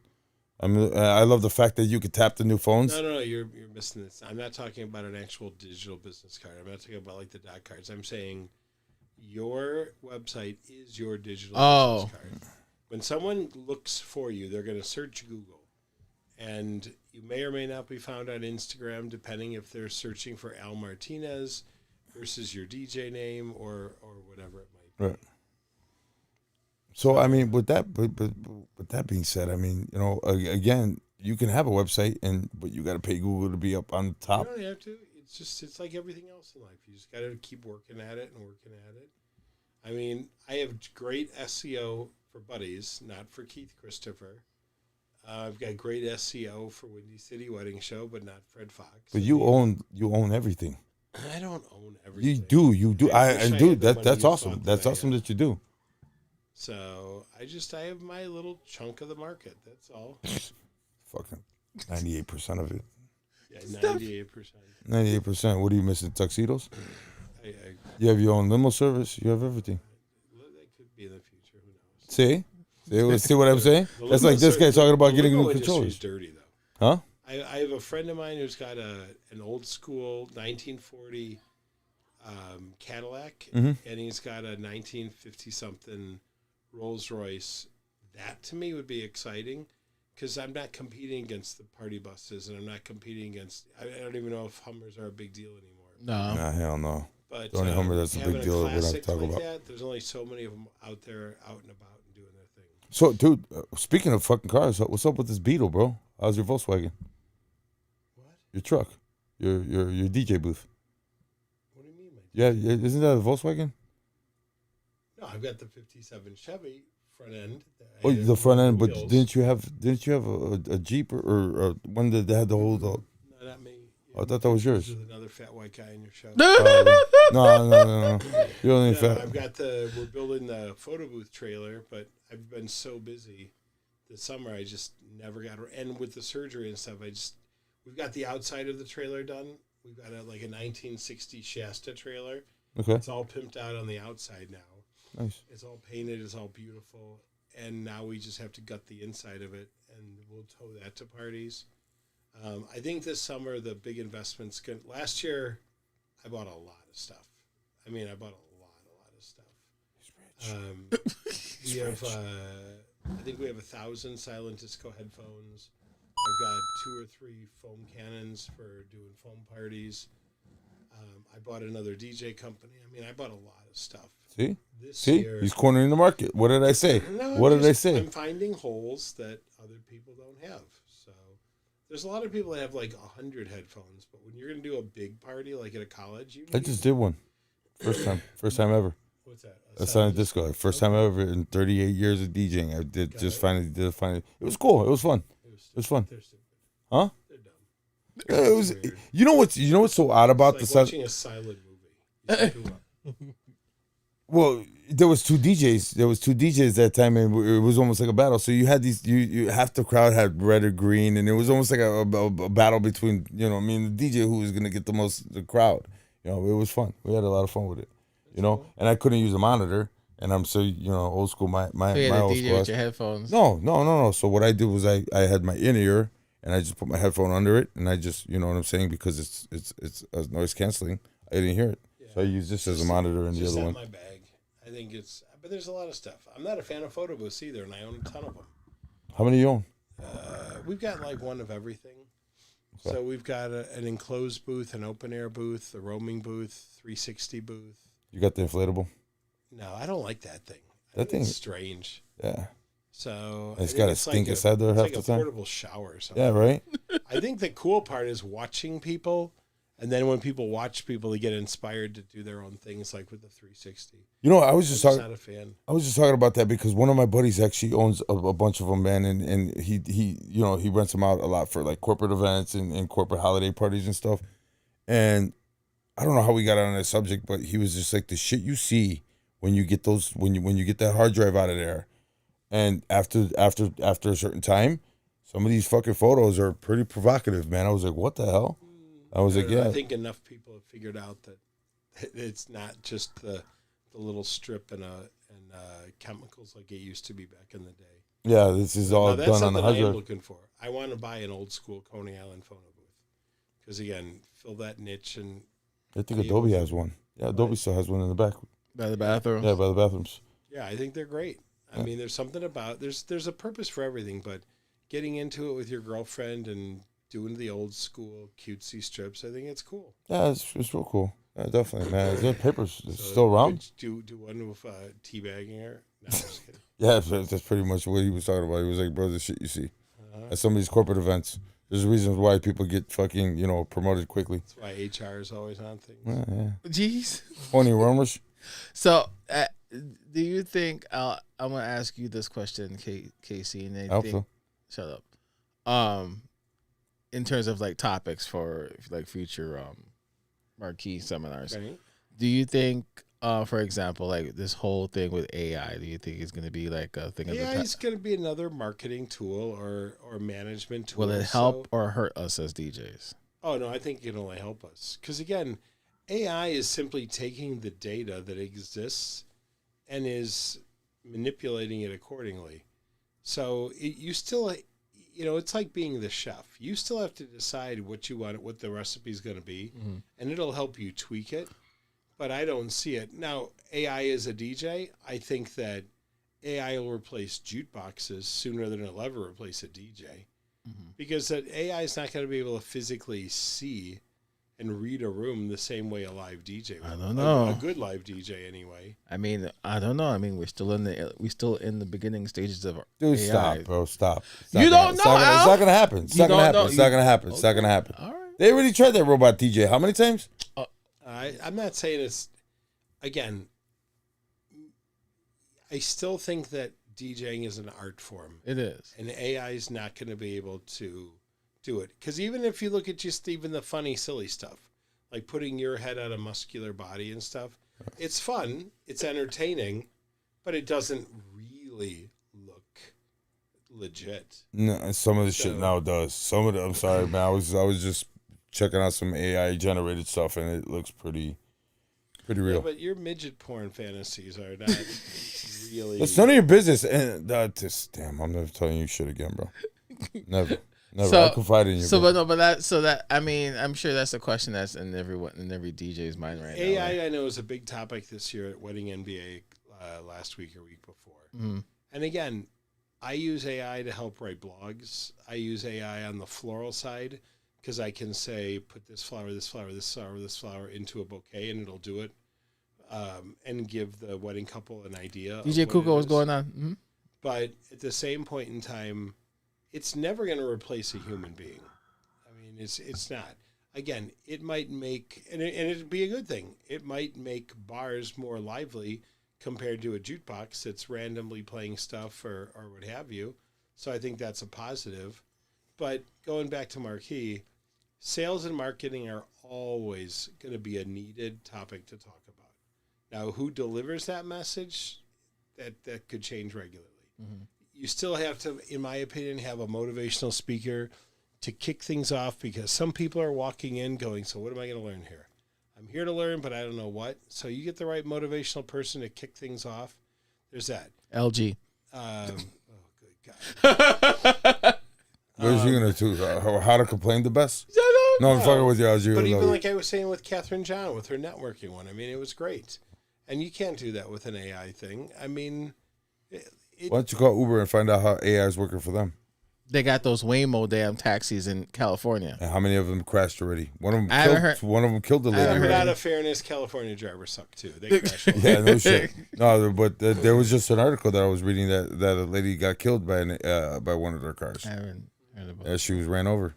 I love the fact that you could tap the new phones. No, you're missing this. I'm not talking about an actual digital business card. I'm not talking about like the dot cards. I'm saying your website is your digital business card. When someone looks for you, they're going to search Google, and you may or may not be found on Instagram, depending if they're searching for Al Martinez versus your DJ name or whatever it might be. Right. So with that being said, again, you can have a website but you got to pay Google to be up on the top. You don't have to. It's like everything else in life. You just got to keep working at it. I have great SEO for Buddies, not for Keith Christopher. I've got great SEO for Windy City Wedding Show, but not Fred Fox. But you own everything. I don't own everything. You do. I wish I had the money That's you awesome. thought That's that I awesome had. that you do. So I have my little chunk of the market. That's all. Fucking 98% of it. Yeah, 98%. 98%. What are you missing? Tuxedos? I You have your own limo service. You have everything. that could be in the future. Who knows? See what I'm saying? That's like this guy talking about getting new controllers. Dirty though. Huh? I have a friend of mine who's got an old school 1940 Cadillac, Mhm. and he's got a 1950 something Rolls Royce. That to me would be exciting because I'm not competing against the party buses, and I'm not competing against. I don't even know if Hummers are a big deal anymore. No. Nah, hell no. But The only Hummer that's a big having deal that we don't classic talk like about. that, there's only so many of them out there, out and about, and doing their thing. So, dude, speaking of fucking cars, what's up with this Beetle, bro? How's your Volkswagen? What? Your truck? Your DJ booth? What do you mean, man? Yeah, isn't that a Volkswagen? No, I've got the '57 Chevy front end. Oh, the front end, but wheels. didn't you have a Jeep or one that had the whole? No, not me. I thought that was yours. There's another fat white guy in your show. No. You're only fat. I've got we're building the photo booth trailer, but I've been so busy this summer, I just never got, and with the surgery and stuff, we've got the outside of the trailer done. We've got a 1960 Shasta trailer. Okay. It's all pimped out on the outside now. Nice. It's all painted. It's all beautiful. And now we just have to gut the inside of it, and we'll tow that to parties. I think this summer the big investment's going. Last year, I bought a lot of stuff. I mean, I bought a lot of stuff. We have, I think we have 1,000 silent disco headphones. I've got 2 or 3 foam cannons for doing foam parties. I bought another DJ company. I mean, I bought a lot of stuff. See? This See? year, He's cornering the market. What did I say? No, What did I say? I'm finding holes that other people don't have. So there's a lot of people that have 100 headphones, but when you're going to do a big party like at a college, I just did one. First time ever. What's that? A silent disco. First time ever in 38 years of DJing. I did just finally did it. Finally, it was cool. It was fun. It was fun. They're stupid. Huh? They're dumb. It was. Weird. You know what's so odd about It's the like silent? watching a silent movie. You set them up. Well, there was two DJs. There was two DJs that time, and it was almost like a battle. So you had these. You half the crowd had red or green, and it was almost like a battle between the DJ who was gonna get the crowd. It was fun. We had a lot of fun with it. And I couldn't use a monitor, and I'm so old school. My You had my a old DJ school. with your headphones. No. So what I did was I had my in ear, and I just put my headphone under it, and I just what I'm saying, because it's noise canceling. I didn't hear it, so I used this as a monitor and the Just other not one. my bag. I think but there's a lot of stuff. I'm not a fan of photo booths either, and I own a ton of them. How many you own? We've got one of everything. So we've got an enclosed booth, an open air booth, a roaming booth, 360 booth. You got the inflatable? No, I don't like that thing. That thing- it's strange. Yeah. So It's I think got a stink inside there it's half like the a time. portable shower or something. Yeah, right. I think the cool part is watching people, and then when people watch people, they get inspired to do their own things, like with the 360. I was just I'm talking. not a fan. I was just talking about that because one of my buddies actually owns a bunch of them, man, and he rents them out a lot for corporate events and corporate holiday parties and stuff. And I don't know how we got on that subject, but he was just like, the shit you see when you get those when you get that hard drive out of there, and after a certain time, some of these fucking photos are pretty provocative, man. I was like, what the hell? I was like, yeah. I think enough people have figured out that it's not just the little strip and chemicals like it used to be back in the day. Yeah, this is all That's done on the something hard I'm drive. looking for. I want to buy an old school Coney Island photo booth because again, fill that niche. And I think Adobe has one. Yeah, Adobe still has one in the back. By the bathroom. Yeah, by the bathrooms. yeah, I think they're great. I mean, there's something about there's a purpose for everything, but getting into it with your girlfriend and doing the old school cutesy strips, I think it's cool. Yeah, it's real cool. Yeah, definitely, man. Is there papers So still around? Do one with teabagging her. No, I'm just kidding. Yeah, that's pretty much what he was talking about. He was like, bro, the shit you see at some of these corporate events. There's reasons why people get fucking, promoted quickly. That's why HR is always on things. Yeah. Jeez. Pony Wormers. So, do you think I'm gonna ask you this question, Casey, and I hope so. shut up. In terms of topics for future marquee seminars, Right? do you think, for example, this whole thing with AI, do you think it's gonna be a thing of the AI is past? going to be another marketing tool or management tool. Will it help or hurt us as DJs? Oh, no, I think it can only help us. Because, again, AI is simply taking the data that exists and is manipulating it accordingly. So you still, it's like being the chef. You still have to decide what you want, what the recipe is going to be, and it'll help you tweak it. But I don't see it. Now, AI as a DJ, I think that AI will replace jukeboxes sooner than it'll ever replace a DJ. Because that AI is not going to be able to physically see and read a room the same way a live DJ will. I don't know. A good live DJ, anyway. I mean, I don't know. I mean, we're still in the beginning stages of Dude, AI. stop, bro. Stop. It's You not don't gonna- know, It's not going to happen. It's You not going to don't happen. know. It's not going to happen. It's not going to happen. All right. They already tried that robot DJ. How many times? I'm not saying it's, again, I still think that DJing is an art form. It is. And AI is not going to be able to do it. Because even if you look at just even the funny, silly stuff, like putting your head on a muscular body and stuff, it's fun, it's entertaining, but it doesn't really look legit. No, some of the shit now does. Some of the, I'm sorry, man. I was just checking out some AI generated stuff, and it looks pretty real. Yeah, but your midget porn fantasies are not really. It's none of your business. And damn, I'm never telling you shit again, bro. Never. So, I confide in you. So, bro. I mean, I'm sure that's a question that's in every DJ's mind right now. AI, right? I know, is a big topic this year at Wedding NBA last week or week before. Mm-hmm. And again, I use AI to help write blogs. I use AI on the floral side because I can say, put this flower, this flower, this flower, this flower into a bouquet, and it'll do it, and give the wedding couple an idea. DJ Kuko was going on. Mm-hmm. But at the same point in time, it's never going to replace a human being. I mean, it's not. Again, it might make, and it'd be a good thing. It might make bars more lively compared to a jukebox that's randomly playing stuff or what have you. So I think that's a positive. But going back to Marquee, sales and marketing are always going to be a needed topic to talk about. Now, who delivers that message, that could change regularly. Mm-hmm. You still have to, in my opinion, have a motivational speaker to kick things off, because some people are walking in going, so what am I going to learn here? I'm here to learn, but I don't know what. So you get the right motivational person to kick things off. There's that. LG. Oh, good God. What is you gonna do? How to complain the best? No, I'm fucking with you, LG. But even like I was saying with Catherine John, with her networking one, I mean, it was great. And you can't do that with an AI thing. I mean, why don't you call Uber and find out how AI is working for them? They got those Waymo damn taxis in California. And how many of them crashed already? One of them killed the lady. But out of fairness, California drivers suck too. They crash. Yeah, no shit. No, but there was just an article that I was reading that a lady got killed by one of their cars. I haven't heard about Yeah, she was ran over.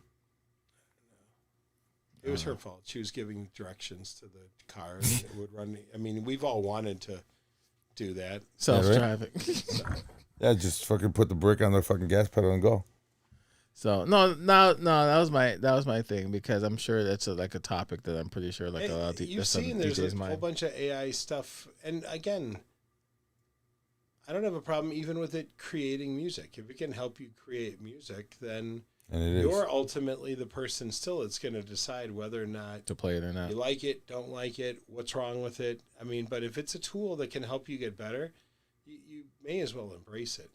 It was her fault. She was giving directions to the car that would run. I mean, we've all wanted to do that. self-driving. Yeah, just fucking put the brake on the fucking gas pedal and go. So no, that was my thing, because I'm sure that's a topic that I'm pretty sure like a lot of you've seen there's a whole bunch of AI stuff, and again, I don't have a problem even with it creating music. If it can help you create music, then you're ultimately the person still that's going to decide whether or not to play it or not. You like it, don't like it, what's wrong with it. I mean, but if it's a tool that can help you get better, you may as well embrace it.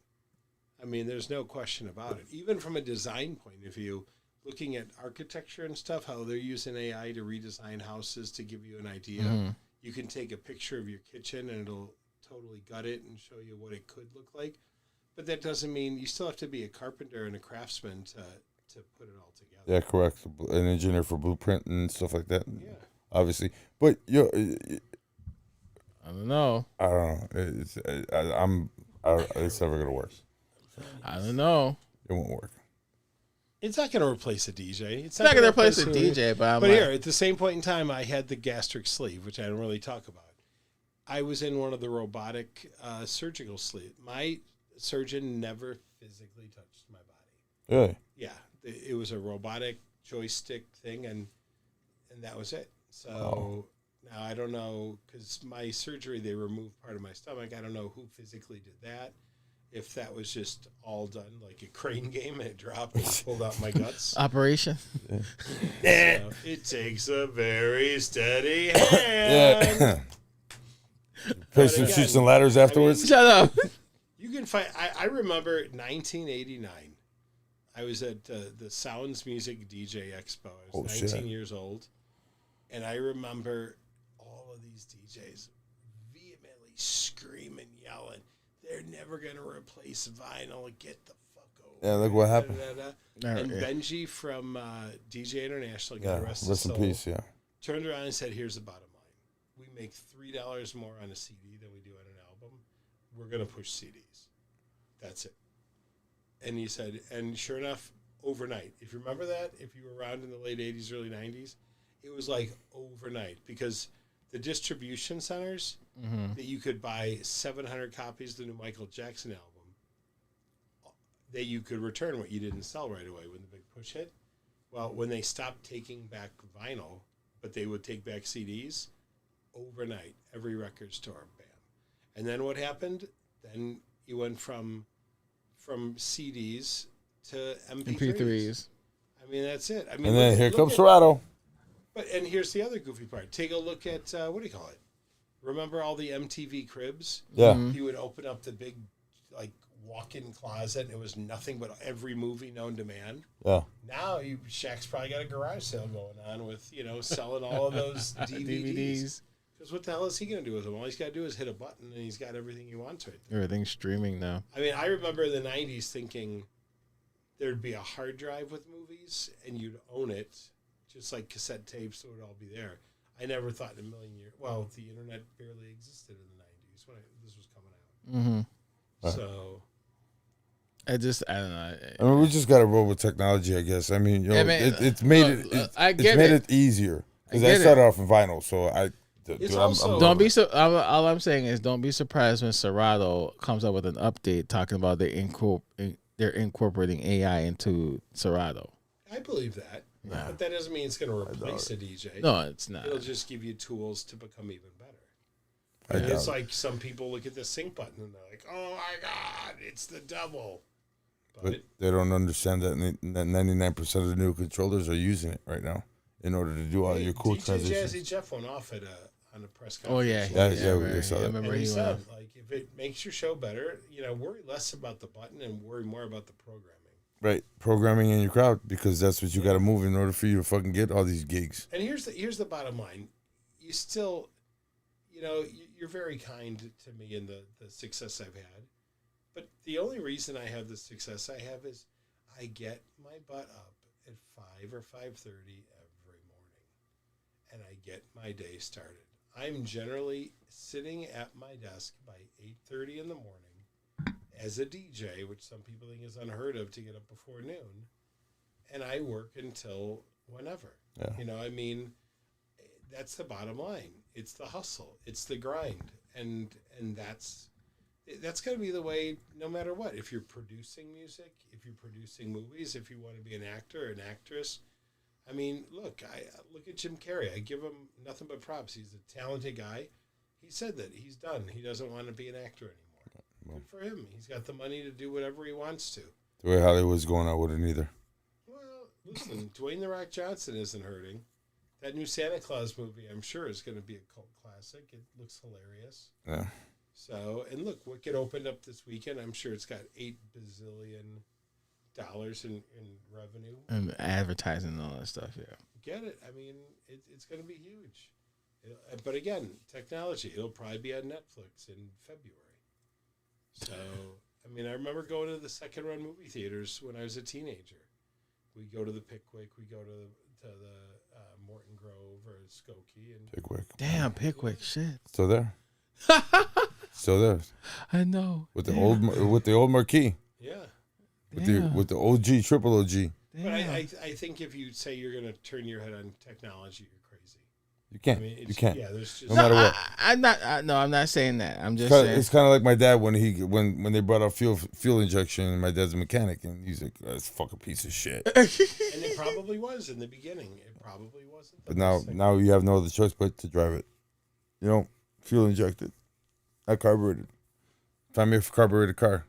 I mean, there's no question about it. Even from a design point of view, looking at architecture and stuff, how they're using AI to redesign houses to give you an idea. Mm-hmm. You can take a picture of your kitchen and it'll totally gut it and show you what it could look like. But that doesn't mean you still have to be a carpenter and a craftsman to put it all together. Yeah, correct. An engineer for blueprint and stuff like that. Yeah. Obviously. But I don't know. I don't know. It's never going to work. I don't know. It won't work. It's not going to replace a DJ. It's not going to replace a DJ, but here, at the same point in time, I had the gastric sleeve, which I don't really talk about. I was in one of the robotic surgical sleeves. My surgeon never physically touched my body. Really? Yeah. It was a robotic joystick thing, and that was it. So now I don't know, because my surgery, they removed part of my stomach. I don't know who physically did that. If that was just all done like a crane game and it dropped and pulled out my guts. Operation. So, it takes a very steady hand. Yeah. Play some shoots and ladders afterwards. Shut up. You can find. I remember 1989. I was at the Sounds Music DJ Expo. I was 19 years old, and I remember all of these DJs vehemently screaming, yelling, "They're never going to replace vinyl. Get the fuck over." Yeah, look what happened. And Benji from DJ International, yeah, rest in peace, yeah, turned around and said, "Here's the bottom line. We make $3 more on a CD than we do on an album. We're going to push CDs. That's it." And he said, and sure enough, overnight, if you remember that, if you were around in the late 80s, early 90s, it was like overnight, because the distribution centers that you could buy 700 copies of the new Michael Jackson album that you could return what you didn't sell right away when the big push hit. Well, when they stopped taking back vinyl, but they would take back CDs, overnight, every record store, bam. And then what happened? Then you went from CDs to MP3s. I mean, that's it. I mean, and then here comes Serato. And here's the other goofy part. Take a look at, what do you call it? Remember all the MTV cribs? Yeah. You would open up the big, like, walk-in closet, and it was nothing but every movie known to man. Yeah. Now, Shaq's probably got a garage sale going on with, selling all of those DVDs. Because what the hell is he going to do with them? All he's got to do is hit a button, and he's got everything he wants right there. Everything's streaming now. I mean, I remember in the 90s thinking there'd be a hard drive with movies, and you'd own it, just like cassette tapes, so it would all be there. I never thought in a million years. Well, the internet barely existed in the 90s when this was coming out. Mm-hmm. So I don't know. I mean, we just got to roll with technology, I guess. I mean, it's made it easier because I started off in vinyl, so all I'm saying is don't be surprised when Serato comes up with an update talking about they're incorporating AI into Serato. I believe that. Yeah. But that doesn't mean it's going to replace a DJ. No, it's not. It'll just give you tools to become even better. It's like some people look at the sync button and they're like, oh my God, it's the devil. But they don't understand that 99% of the new controllers are using it right now in order to do all your cool transitions. Jazzy Jeff went off on a press conference. Oh, yeah. We saw that. I remember he said, like, if it makes your show better, worry less about the button and worry more about the programming. Right, programming in your crowd, because that's what you got to move in order for you to fucking get all these gigs. And here's the bottom line: you still, you're very kind to me in the success I've had, but the only reason I have the success I have is I get my butt up at 5 or 5:30 every morning, and I get my day started. I'm generally sitting at my desk by 8:30 in the morning. As a DJ, which some people think is unheard of to get up before noon, and I work until whenever. Yeah. I mean, that's the bottom line. It's the hustle. It's the grind, and that's going to be the way no matter what. If you're producing music, if you're producing movies, if you want to be an actor or an actress, I mean, look at Jim Carrey. I give him nothing but props. He's a talented guy. He said that he's done. He doesn't want to be an actor anymore. Good for him. He's got the money to do whatever he wants to. The way Hollywood's going, I wouldn't either. Well, listen, Dwayne "The Rock" Johnson isn't hurting. That new Santa Claus movie, I'm sure, is going to be a cult classic. It looks hilarious. Yeah. So, and look, Wicked opened up this weekend. I'm sure it's got $8 bazillion in revenue. And advertising and all that stuff, yeah. Get it? I mean, it's going to be huge. But again, technology. It'll probably be on Netflix in February. So, I mean, I remember going to the second-run movie theaters when I was a teenager. We go to the Pickwick, we go to the Morton Grove or Skokie. And Pickwick. Damn, Pickwick, shit. Still there. Still there. I know. With the old Marquee. Yeah. With the OG, triple OG. Damn. But I think if you say you're going to turn your head on technology, you're crazy. You can't. I mean, you can't. Yeah, there's just no matter what. I'm not saying that. I'm just saying. It's kind of like my dad when they brought out fuel injection, and my dad's a mechanic, and he's like, "That's a fucking piece of shit." And it probably was in the beginning. It probably wasn't. But now you have no other choice but to drive it. Fuel injected, not carbureted. Find me a carbureted car.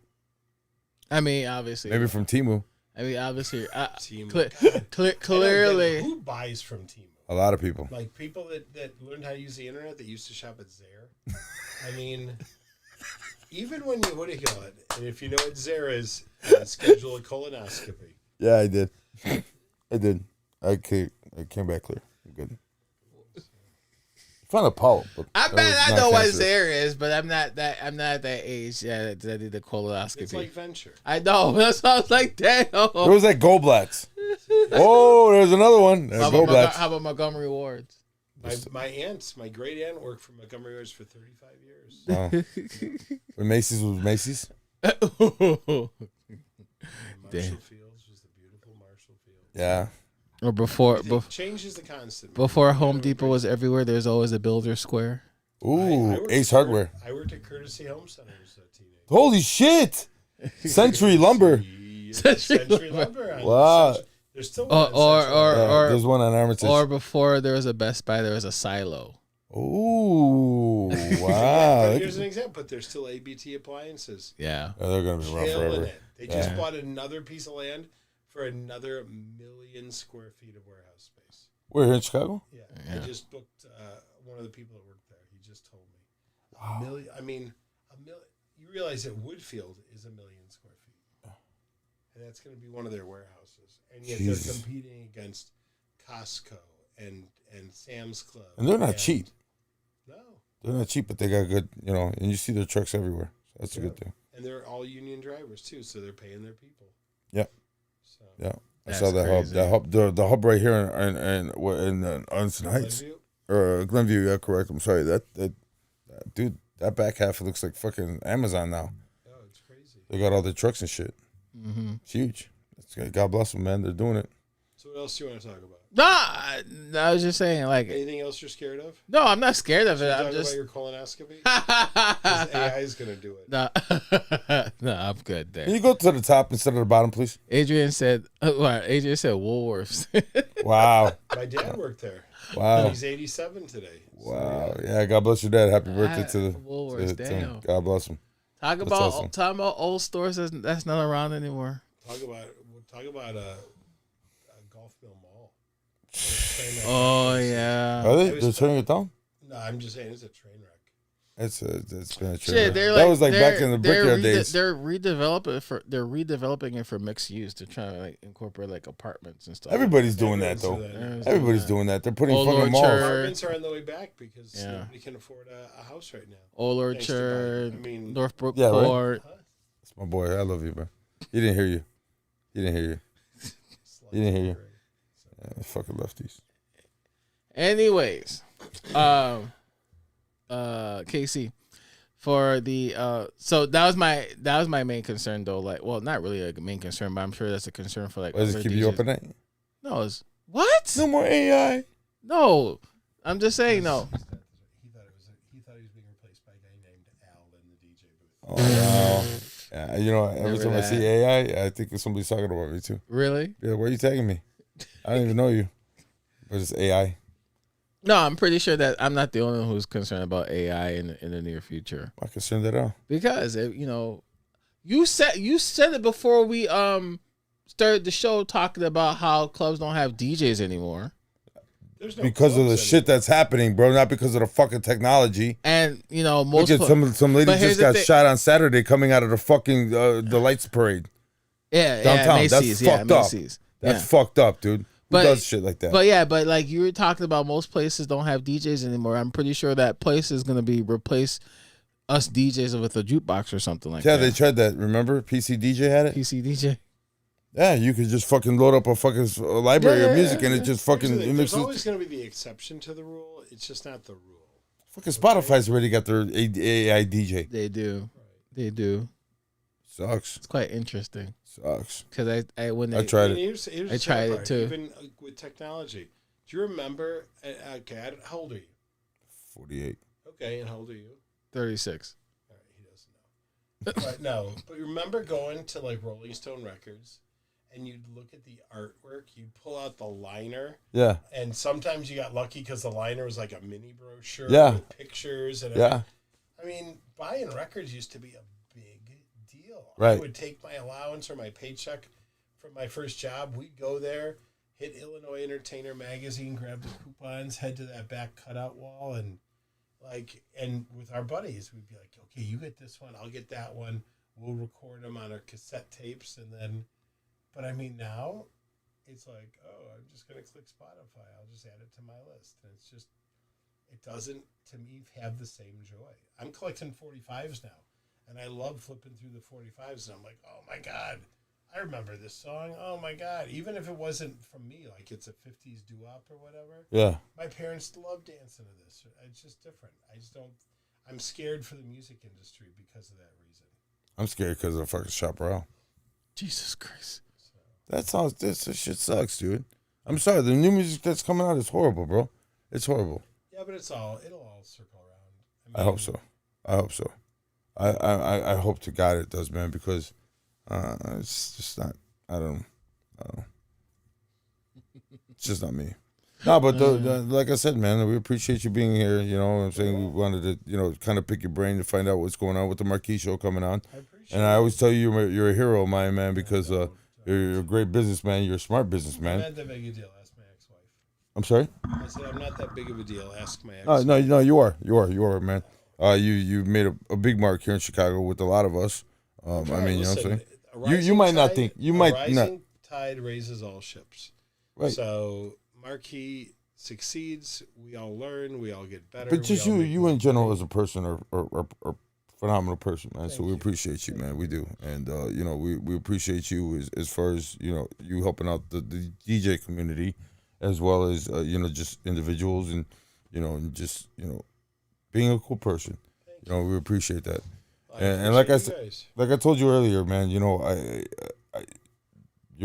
I mean, obviously. Maybe from Temu. I mean, obviously. Temu. Clearly. Who buys from Temu? A lot of people. Like people that learned how to use the internet that used to shop at Zare. I mean, even when you, what do you call it? And if you know what Zare is, schedule a colonoscopy. Yeah, I did. I came back clear. I'm good. Found a polyp. I bet I know what Zare is, but I'm not at that age yet that I did the colonoscopy. It's like Venture. I know. That's why I was like, damn. There was that Goldblatt's. Oh, there's another one. How about Montgomery Wards? My great aunt worked for Montgomery Wards for 35 years. When Macy's was Macy's? Marshall Fields was the beautiful Marshall Fields. Yeah. Or before change is the constant. before Home Depot was everywhere, there's always a Builder Square. Ooh, I worked Ace at Hardware. I worked at Courtesy Home Center as a teenager. Holy shit! Century Lumber. Century Lumber. Wow. There's still one There's one on Armitage. Or before there was a Best Buy, there was a Silo. Ooh, wow. Here's an example, but there's still ABT appliances. Yeah. They're gonna be around Killing forever. it. They just bought another piece of land for another 1 million square feet of warehouse space. We're here in Chicago. Yeah. I just booked one of the people that worked there. He just told me a million. I mean, a million. You realize that Woodfield is 1 million square feet, and that's going to be one of their warehouses. And yet they're competing against Costco and Sam's Club. And they're not cheap. No. They're not cheap, but they got good, and you see their trucks everywhere. So that's a good thing. And they're all union drivers too, so they're paying their people. Yep. So Yeah. I That's saw that crazy. hub. The hub right here in Arlington Heights. Glenview? Or Glenview, yeah, correct. I'm sorry. That dude, that back half looks like fucking Amazon now. Oh, it's crazy. They got all the trucks and shit. Mm-hmm. It's huge. God bless them, man. They're doing it. So what else do you want to talk about? No, I was just saying, like, Anything else you're scared of? no, I'm not scared of it. Talk I'm just. about your colonoscopy. 'Cause AI is gonna do it. No, no, I'm good Can there. you go to the top instead of the bottom, please? Adrian said Woolworths. Wow. My dad worked there. Wow. He's 87 today. So, Wow. Yeah, God bless your dad. Happy birthday to Woolworths, to him. damn. God bless him. Talk about awesome. old stores that's not around anymore. Talk about a Golf Mill Mall. Oh yeah. Are they? They're turning it down? No, I'm just saying it's a train wreck. It's been a trip. Shit, they're That like, was like back in the brickyard days. They're redeveloping it for mixed use. They're trying to like incorporate like apartments and stuff. Everybody's doing that though. Everybody's doing that. They're putting Old fucking malls. Orchard. Apartments are on the way back because Yeah. nobody can afford a house right now. Old Thanks to Orchard, Biden. I mean- Northbrook Yeah, right. Court. That's my boy. I love you, bro. He didn't hear you. He didn't hear you. He didn't hear you. Yeah, fucking lefties. Anyways, KC, for the so that was my main concern though. Like, well, not really a main concern, but I'm sure that's a concern for like. Why does it other keep you up DJs. at night? No, it's what? No more AI. No, I'm just saying no. He thought he was being replaced by a guy named Al in the DJ booth. Oh, wow. Yeah, every Remember time I that. see AI, I think somebody's talking about me too. Really? Yeah, why are you tagging me? I don't even know you. But it's AI. No, I'm pretty sure that I'm not the only one who's concerned about AI in the near future I concerned that out. because you said it before we started the show talking about how clubs don't have DJs anymore. There's no Because of the clubs shit that's happening, bro. Not because of the fucking technology. And Look most at some lady but here's just the got thing- shot on Saturday coming out of the fucking the lights parade. downtown. Macy's, That's fucked up. Macy's. That's fucked up, dude. Who But- does shit like that? But like you were talking about, most places don't have DJs anymore. I'm pretty sure that place is gonna be replace us DJs with a jukebox or something like yeah, that. they tried that. Remember, PC DJ had it. PC DJ. Yeah, you could just fucking load up a fucking library of music and it just fucking Here's the thing, mixes. there's always going to be the exception to the rule. It's just not the rule. Fucking Spotify's already got their AI DJ. They do. Sucks. It's quite interesting Sucks. because I when I they tried And it. here's I the tried sad it part. too. Even with technology. Do you remember? Okay, how old are you? 48. Okay, and how old are you? 36. All right, he doesn't know. But no, but remember going to like Rolling Stone Records, and you'd look at the artwork. You'd pull out the liner, Yeah. and sometimes you got lucky because the liner was like a mini brochure Yeah. with pictures and Yeah. I mean, buying records used to be a big deal. Right. I would take my allowance or my paycheck from my first job. We'd go there, hit Illinois Entertainer magazine, grab the coupons, head to that back cutout wall, and with our buddies, we'd be like, okay, you get this one, I'll get that one. We'll record them on our cassette tapes, and then. But I mean, now it's like, oh, I'm just gonna click Spotify. I'll just add it to my list, and it's just. It doesn't, to me, have the same joy. I'm collecting 45s now, and I love flipping through the 45s, and I'm like, oh, my God, I remember this song. Oh, my God. Even if it wasn't from me, like it's a 50s doo-wop or whatever, Yeah. my parents love dancing to this. It's just different. I just don't, I'm scared for the music industry because of that reason. I'm scared because of fucking Shop Around. Jesus Christ. That shit sucks, dude. I'm sorry. The new music that's coming out is horrible, bro. It's horrible. Yeah, but it'll all circle around. I hope so. I hope so. I hope to God it does, man, because it's just not. I don't know. It's just not me. No, but like I said, man, we appreciate you being here. You know what I'm saying? We wanted to, kind of pick your brain to find out what's going on with the Marquee Show coming on. And I always tell you you're a hero of mine, man, because you're a great businessman. You're a smart businessman. I'm not that big a deal. Ask my ex-wife. I'm sorry? I said I'm not that big of a deal. Ask my ex-wife. No, you are. You are, man. You made a big mark here in Chicago with a lot of us. I mean, you know what I'm saying? You might not think. You might not. A rising tide raises all ships. Right. So Marquee succeeds. We all learn. We all get better. But just you in general as a person are phenomenal person, man. So we appreciate you, man. We do. And, we appreciate you as far as, you helping out the DJ community as well as, just individuals and, and just, being a cool person. We appreciate that. And like I said, like I told you earlier, man, you're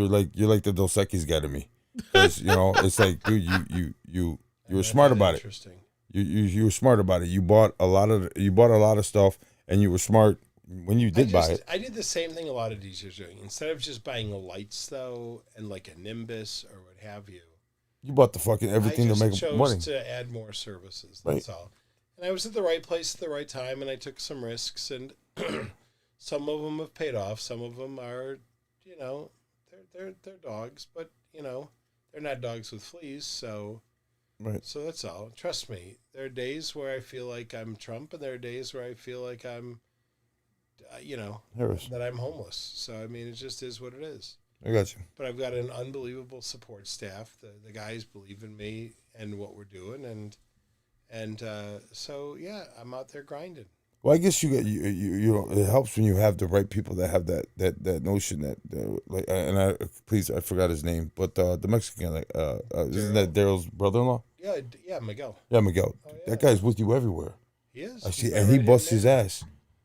like the Dos Equis guy to me. Because, it's like, dude, you were smart about it. You were smart about it. You bought a lot of stuff, and you were smart when you did buy it. I did the same thing a lot of DJs are doing. Instead of just buying lights, though, and like a Nimbus or what have you. You bought the fucking everything to make money. I chose to add more services. That's all. And I was at the right place at the right time, and I took some risks, and some of them have paid off. Some of them are, they're dogs, but they're not dogs with fleas. So, So that's all. Trust me. There are days where I feel like I'm Trump, and there are days where I feel like I'm, Harris. that I'm homeless. So I mean, it just is what it is. I got you. But I've got an unbelievable support staff. The guys believe in me and what we're doing, and so yeah, I'm out there grinding. Well, I guess it helps when you have the right people that have that notion that like, and I forgot his name, but the Mexican isn't that Daryl's brother-in-law? Yeah, Miguel. Yeah, Miguel. Oh, yeah. That guy's with you everywhere. He is. I see, and he busts his ass.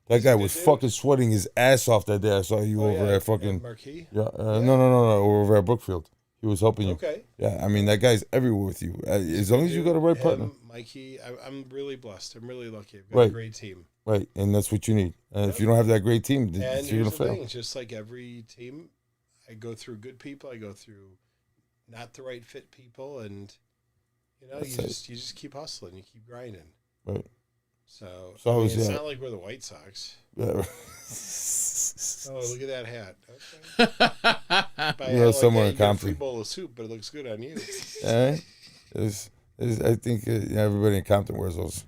That guy was fucking sweating his ass off that day. I saw you over at fucking Marquee. Yeah, no, over at Brookfield. He was helping you. Okay. Yeah, I mean that guy's everywhere with you. As long as you got a right partner. Mikey, I'm really blessed. I'm really lucky. I've got a great team. Right, and that's what you need. And if you don't have that great team, then you're gonna fail. Thing, just like every team, I go through good people. I go through not the right fit people, and you just keep hustling. You keep grinding. Right. So it's not like we're the White Sox. Yeah. Oh, look at that hat. Okay. Somewhere in Compton. Free bowl of soup, but it looks good on you. All right. I think everybody in Compton wears those.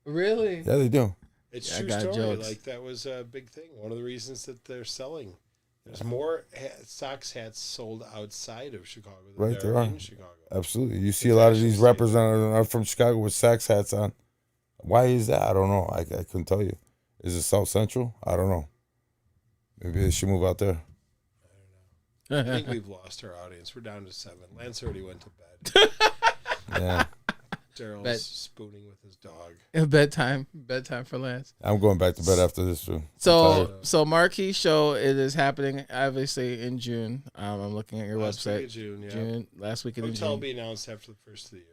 Really? Yeah, they do. It's true story. Jokes. Like that was a big thing. One of the reasons that they're selling. There's more Sox hats sold outside of Chicago than there are in Chicago. Absolutely. You see a lot of these rappers are from Chicago with Sox hats on. Why is that? I don't know. I couldn't tell you. Is it South Central? I don't know. Maybe they should move out there. I don't know. I think we've lost our audience. We're down to 7. Lance already went to bed. Yeah. Daryl's spooning with his dog. Bedtime for Lance. I'm going back to bed after this too. So Marquee Show, it is happening obviously in June. I'm looking at your website. Week of June, last weekend in June. Hotel will be announced after the first of the year.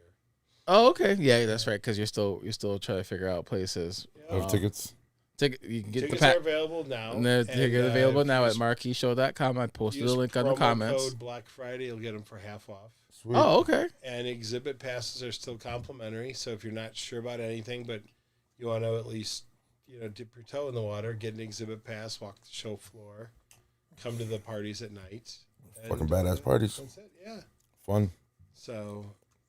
Oh, okay. Yeah, that's right. Because you're still trying to figure out places. Tickets. You can get tickets the are available now. And they're available now at marqueeshow.com. I posted a link on the comments. Code Black Friday, you'll get them for half off. Sweet. Oh, okay. And exhibit passes are still complimentary. So if you're not sure about anything, but you want to at least dip your toe in the water, get an exhibit pass, walk the show floor, come to the parties at night. Fucking badass parties. That's it. Yeah. Fun. So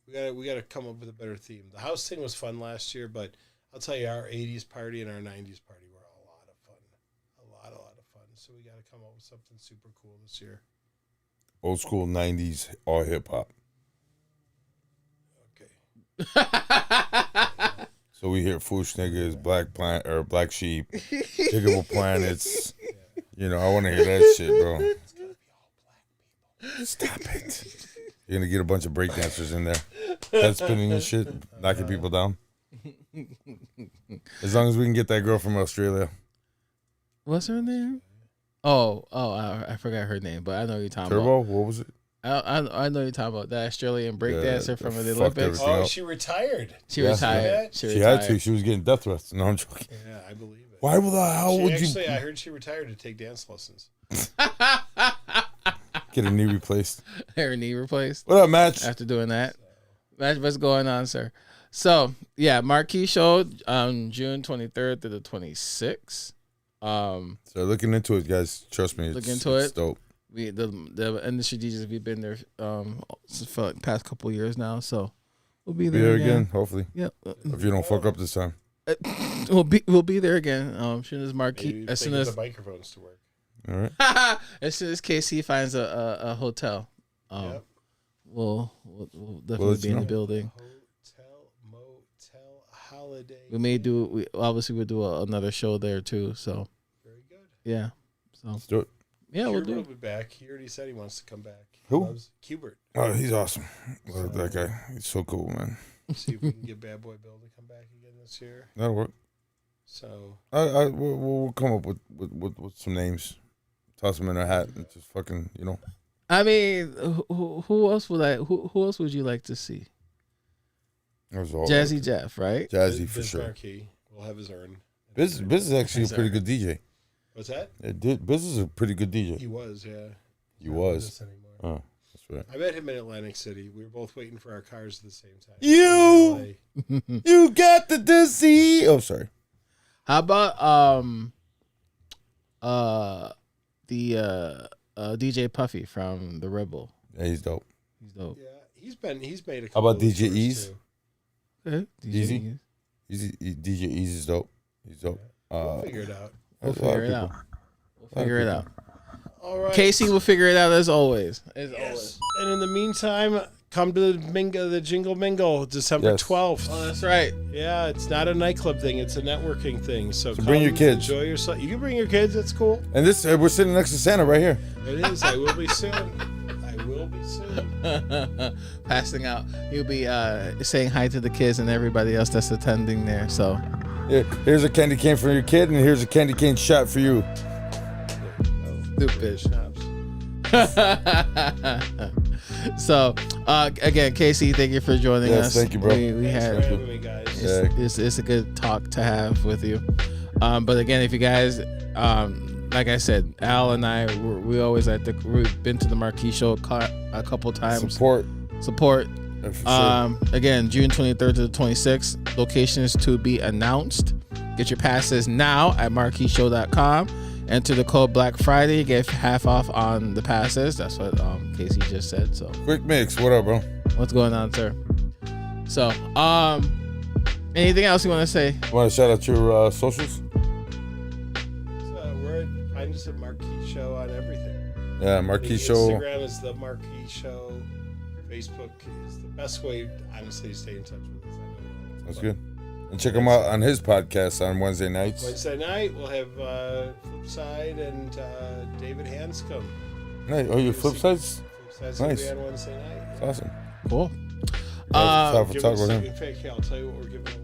we gotta come up with a better theme. The house thing was fun last year, but I'll tell you, our 80s party and our 90s party were a lot of fun. A lot of fun. So we got to come up with something super cool this year. Old school 90s, all hip hop. Okay. So we hear Foosh Niggas, Black Sheep, Jiggable Planets. Yeah. I want to hear that shit, bro. It's going to be all black people. Stop it. You're going to get a bunch of breakdancers in there. Head spinning and shit, knocking people down. As long as we can get that girl from Australia. What's her name? Oh, I forgot her name, but I know you're talking Turbo? about. What was it? I know you're talking about that Australian breakdancer from the fucked Olympics. everything. She retired. She Yeah. retired. She had to. She was getting death threats. No, I'm joking. Yeah, I believe it. Why the hell would Actually, you I heard she retired to take dance lessons. get a knee replaced? Her knee replaced What up, Match? after doing that. Match, what's going on, sir? So yeah, Marquee Show on June 23rd to the 26th. So looking into it, guys. Trust me. Look into it's it. dope. We the industry DJs, we've been there for like the past couple of years now, so we'll be Be there there again, hopefully. Yep. If you don't fuck up this time. We'll be there again. As soon as Marquee, Maybe as they soon get as the microphones to work. All right. as soon as KC finds a hotel, Yep. we'll Well, definitely it's be in the not- building. Hotel, motel, holiday. We obviously we'll do another show there too. So Very good. yeah, so Let's do it. yeah, we'll Hubert do. will be back. He already said he wants to come back. Who? He loves Hubert. Oh, he's awesome. Love that guy. He's so cool, man. See if we can get Bad Boy Bill to come back again this year. That'll work. So We'll come up with some names. Toss them in a hat and just fucking, I mean, who else who else would you like to see? that was all. Jazzy Jeff, right? Jazzy for Biz sure. Marquee will have his urn. Biz is actually a pretty good DJ. What's that? Biz is a pretty good DJ. He was, yeah. He Not was. with us anymore. Oh, that's right. I met him in Atlantic City. We were both waiting for our cars at the same time. You! You got the disease. Oh, sorry. How about DJ Puffy from the Rebel? Yeah, he's dope. He's dope. Yeah, he's made a How couple about of DJ tours, Ease? too. Okay. Easy? DJ Ease is dope. He's dope. We'll figure it out. We'll There's a lot of figure it out. people. We'll figure it out. All right. Casey will figure it out as always. Yes. And in the meantime, come to the Jingle Mingle, December Yes. 12th. Oh, that's right. Yeah, it's not a nightclub thing; it's a networking thing. So come, bring your kids. Enjoy yourself. You can bring your kids. That's cool. And this, we're sitting next to Santa right here. It is. I will be soon. I will be soon. Passing out. He'll be saying hi to the kids and everybody else that's attending there. So Here's a candy cane for your kid, and here's a candy cane shot for you. stupid. Schnapps. So again, Casey, thank you for joining Yes, us. thank you, bro. We Thanks had for having me, guys. Yeah. it's a good talk to have with you. But again, if you guys, like I said, Al and I, we always we've been to the Marquee Show a couple times. Support. Yeah, for sure. Again, June 23rd to the 26th. Locations to be announced. Get your passes now at marqueeshow.com. Enter the code Black Friday. Get half off on the passes. That's what Casey just said. So Quick mix. What up, bro? what's going on, sir? So anything else you want to say? Want to shout out your socials? Find us at Marquee Show on everything. Yeah, Marquee Show. Instagram is the Marquee Show. Facebook is the best way, honestly, to stay in touch with us. I know. That's good. And check him out on his podcast on Wednesday nights. Wednesday night we'll have Flipside and David Hanscom. Nice. Oh, your flip sides? Flipside's Nice. gonna be on Wednesday night. That's awesome. Cool. Talk Give about us, him. in fact, I'll tell you what we're giving away.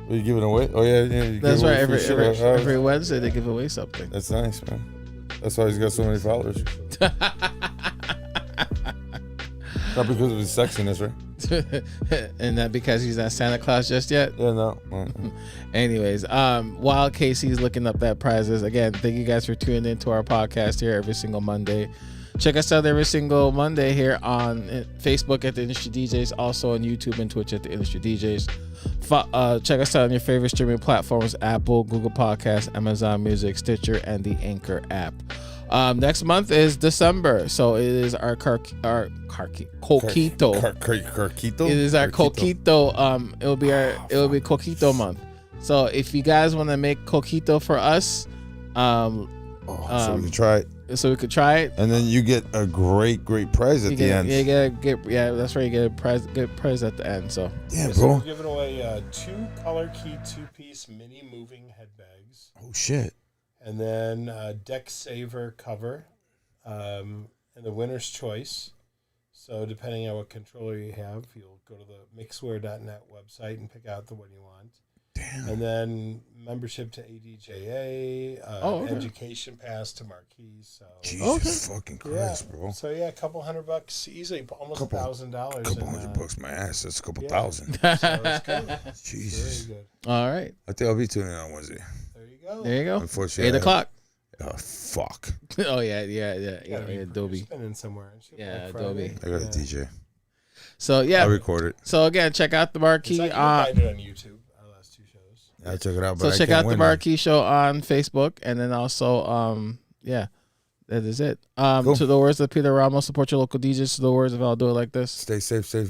Are you giving away? Oh, yeah. You That's give right. away free shit. Every Wednesday they give away something. That's nice, man. That's why he's got so many followers. Not because of his sexiness, right? And not because he's not Santa Claus just yet. Yeah, no. Anyways, while Casey's looking up that prizes, again, thank you guys for tuning into our podcast here every single Monday. Check us out every single Monday here on Facebook at The Industry DJs, also on YouTube and Twitch at The Industry DJs. Check us out on your favorite streaming platforms: Apple, Google Podcasts, Amazon Music, Stitcher, and the Anchor app. Next month is December, so it is our Coquito. Carquito? It is our Coquito. It will be Coquito month. So if you guys want to make Coquito for us, so we can try it. so we could try it. And then you get a great prize at the end. Yeah, that's right. You get a prize, good prize at the end. So Yeah, So bro. we're giving away 2 color key 2-piece mini moving head bags. Oh, shit. And then Deck Saver cover, and the winner's choice. So depending on what controller you have, you'll go to the mixware.net website and pick out the one you want. Damn. And then membership to ADJA, okay. education pass to Marquee. So Jesus fucking Christ, yeah. bro. So yeah, a couple $100 easily, almost $1,000. Couple $100 my ass. That's a couple yeah. thousand. So it's good. Jesus. Very good. All right. I think I'll be tuning in on Wednesday. There you go. There you go. Unfortunately, 8 o'clock. Oh fuck. Oh yeah. Adobe. Spinning somewhere. Yeah, Black Friday. Adobe. I got a DJ. So yeah. I'll record it. So again, check out the Marquee. You can find it on YouTube. Our last 2 shows. Yeah, check it out. So But I check can't out the win, Marquee Show on Facebook, and then also yeah, that is it. Cool. To the words of Peter Ramos, support your local DJs. To the words of I'll do it like this. Stay safe,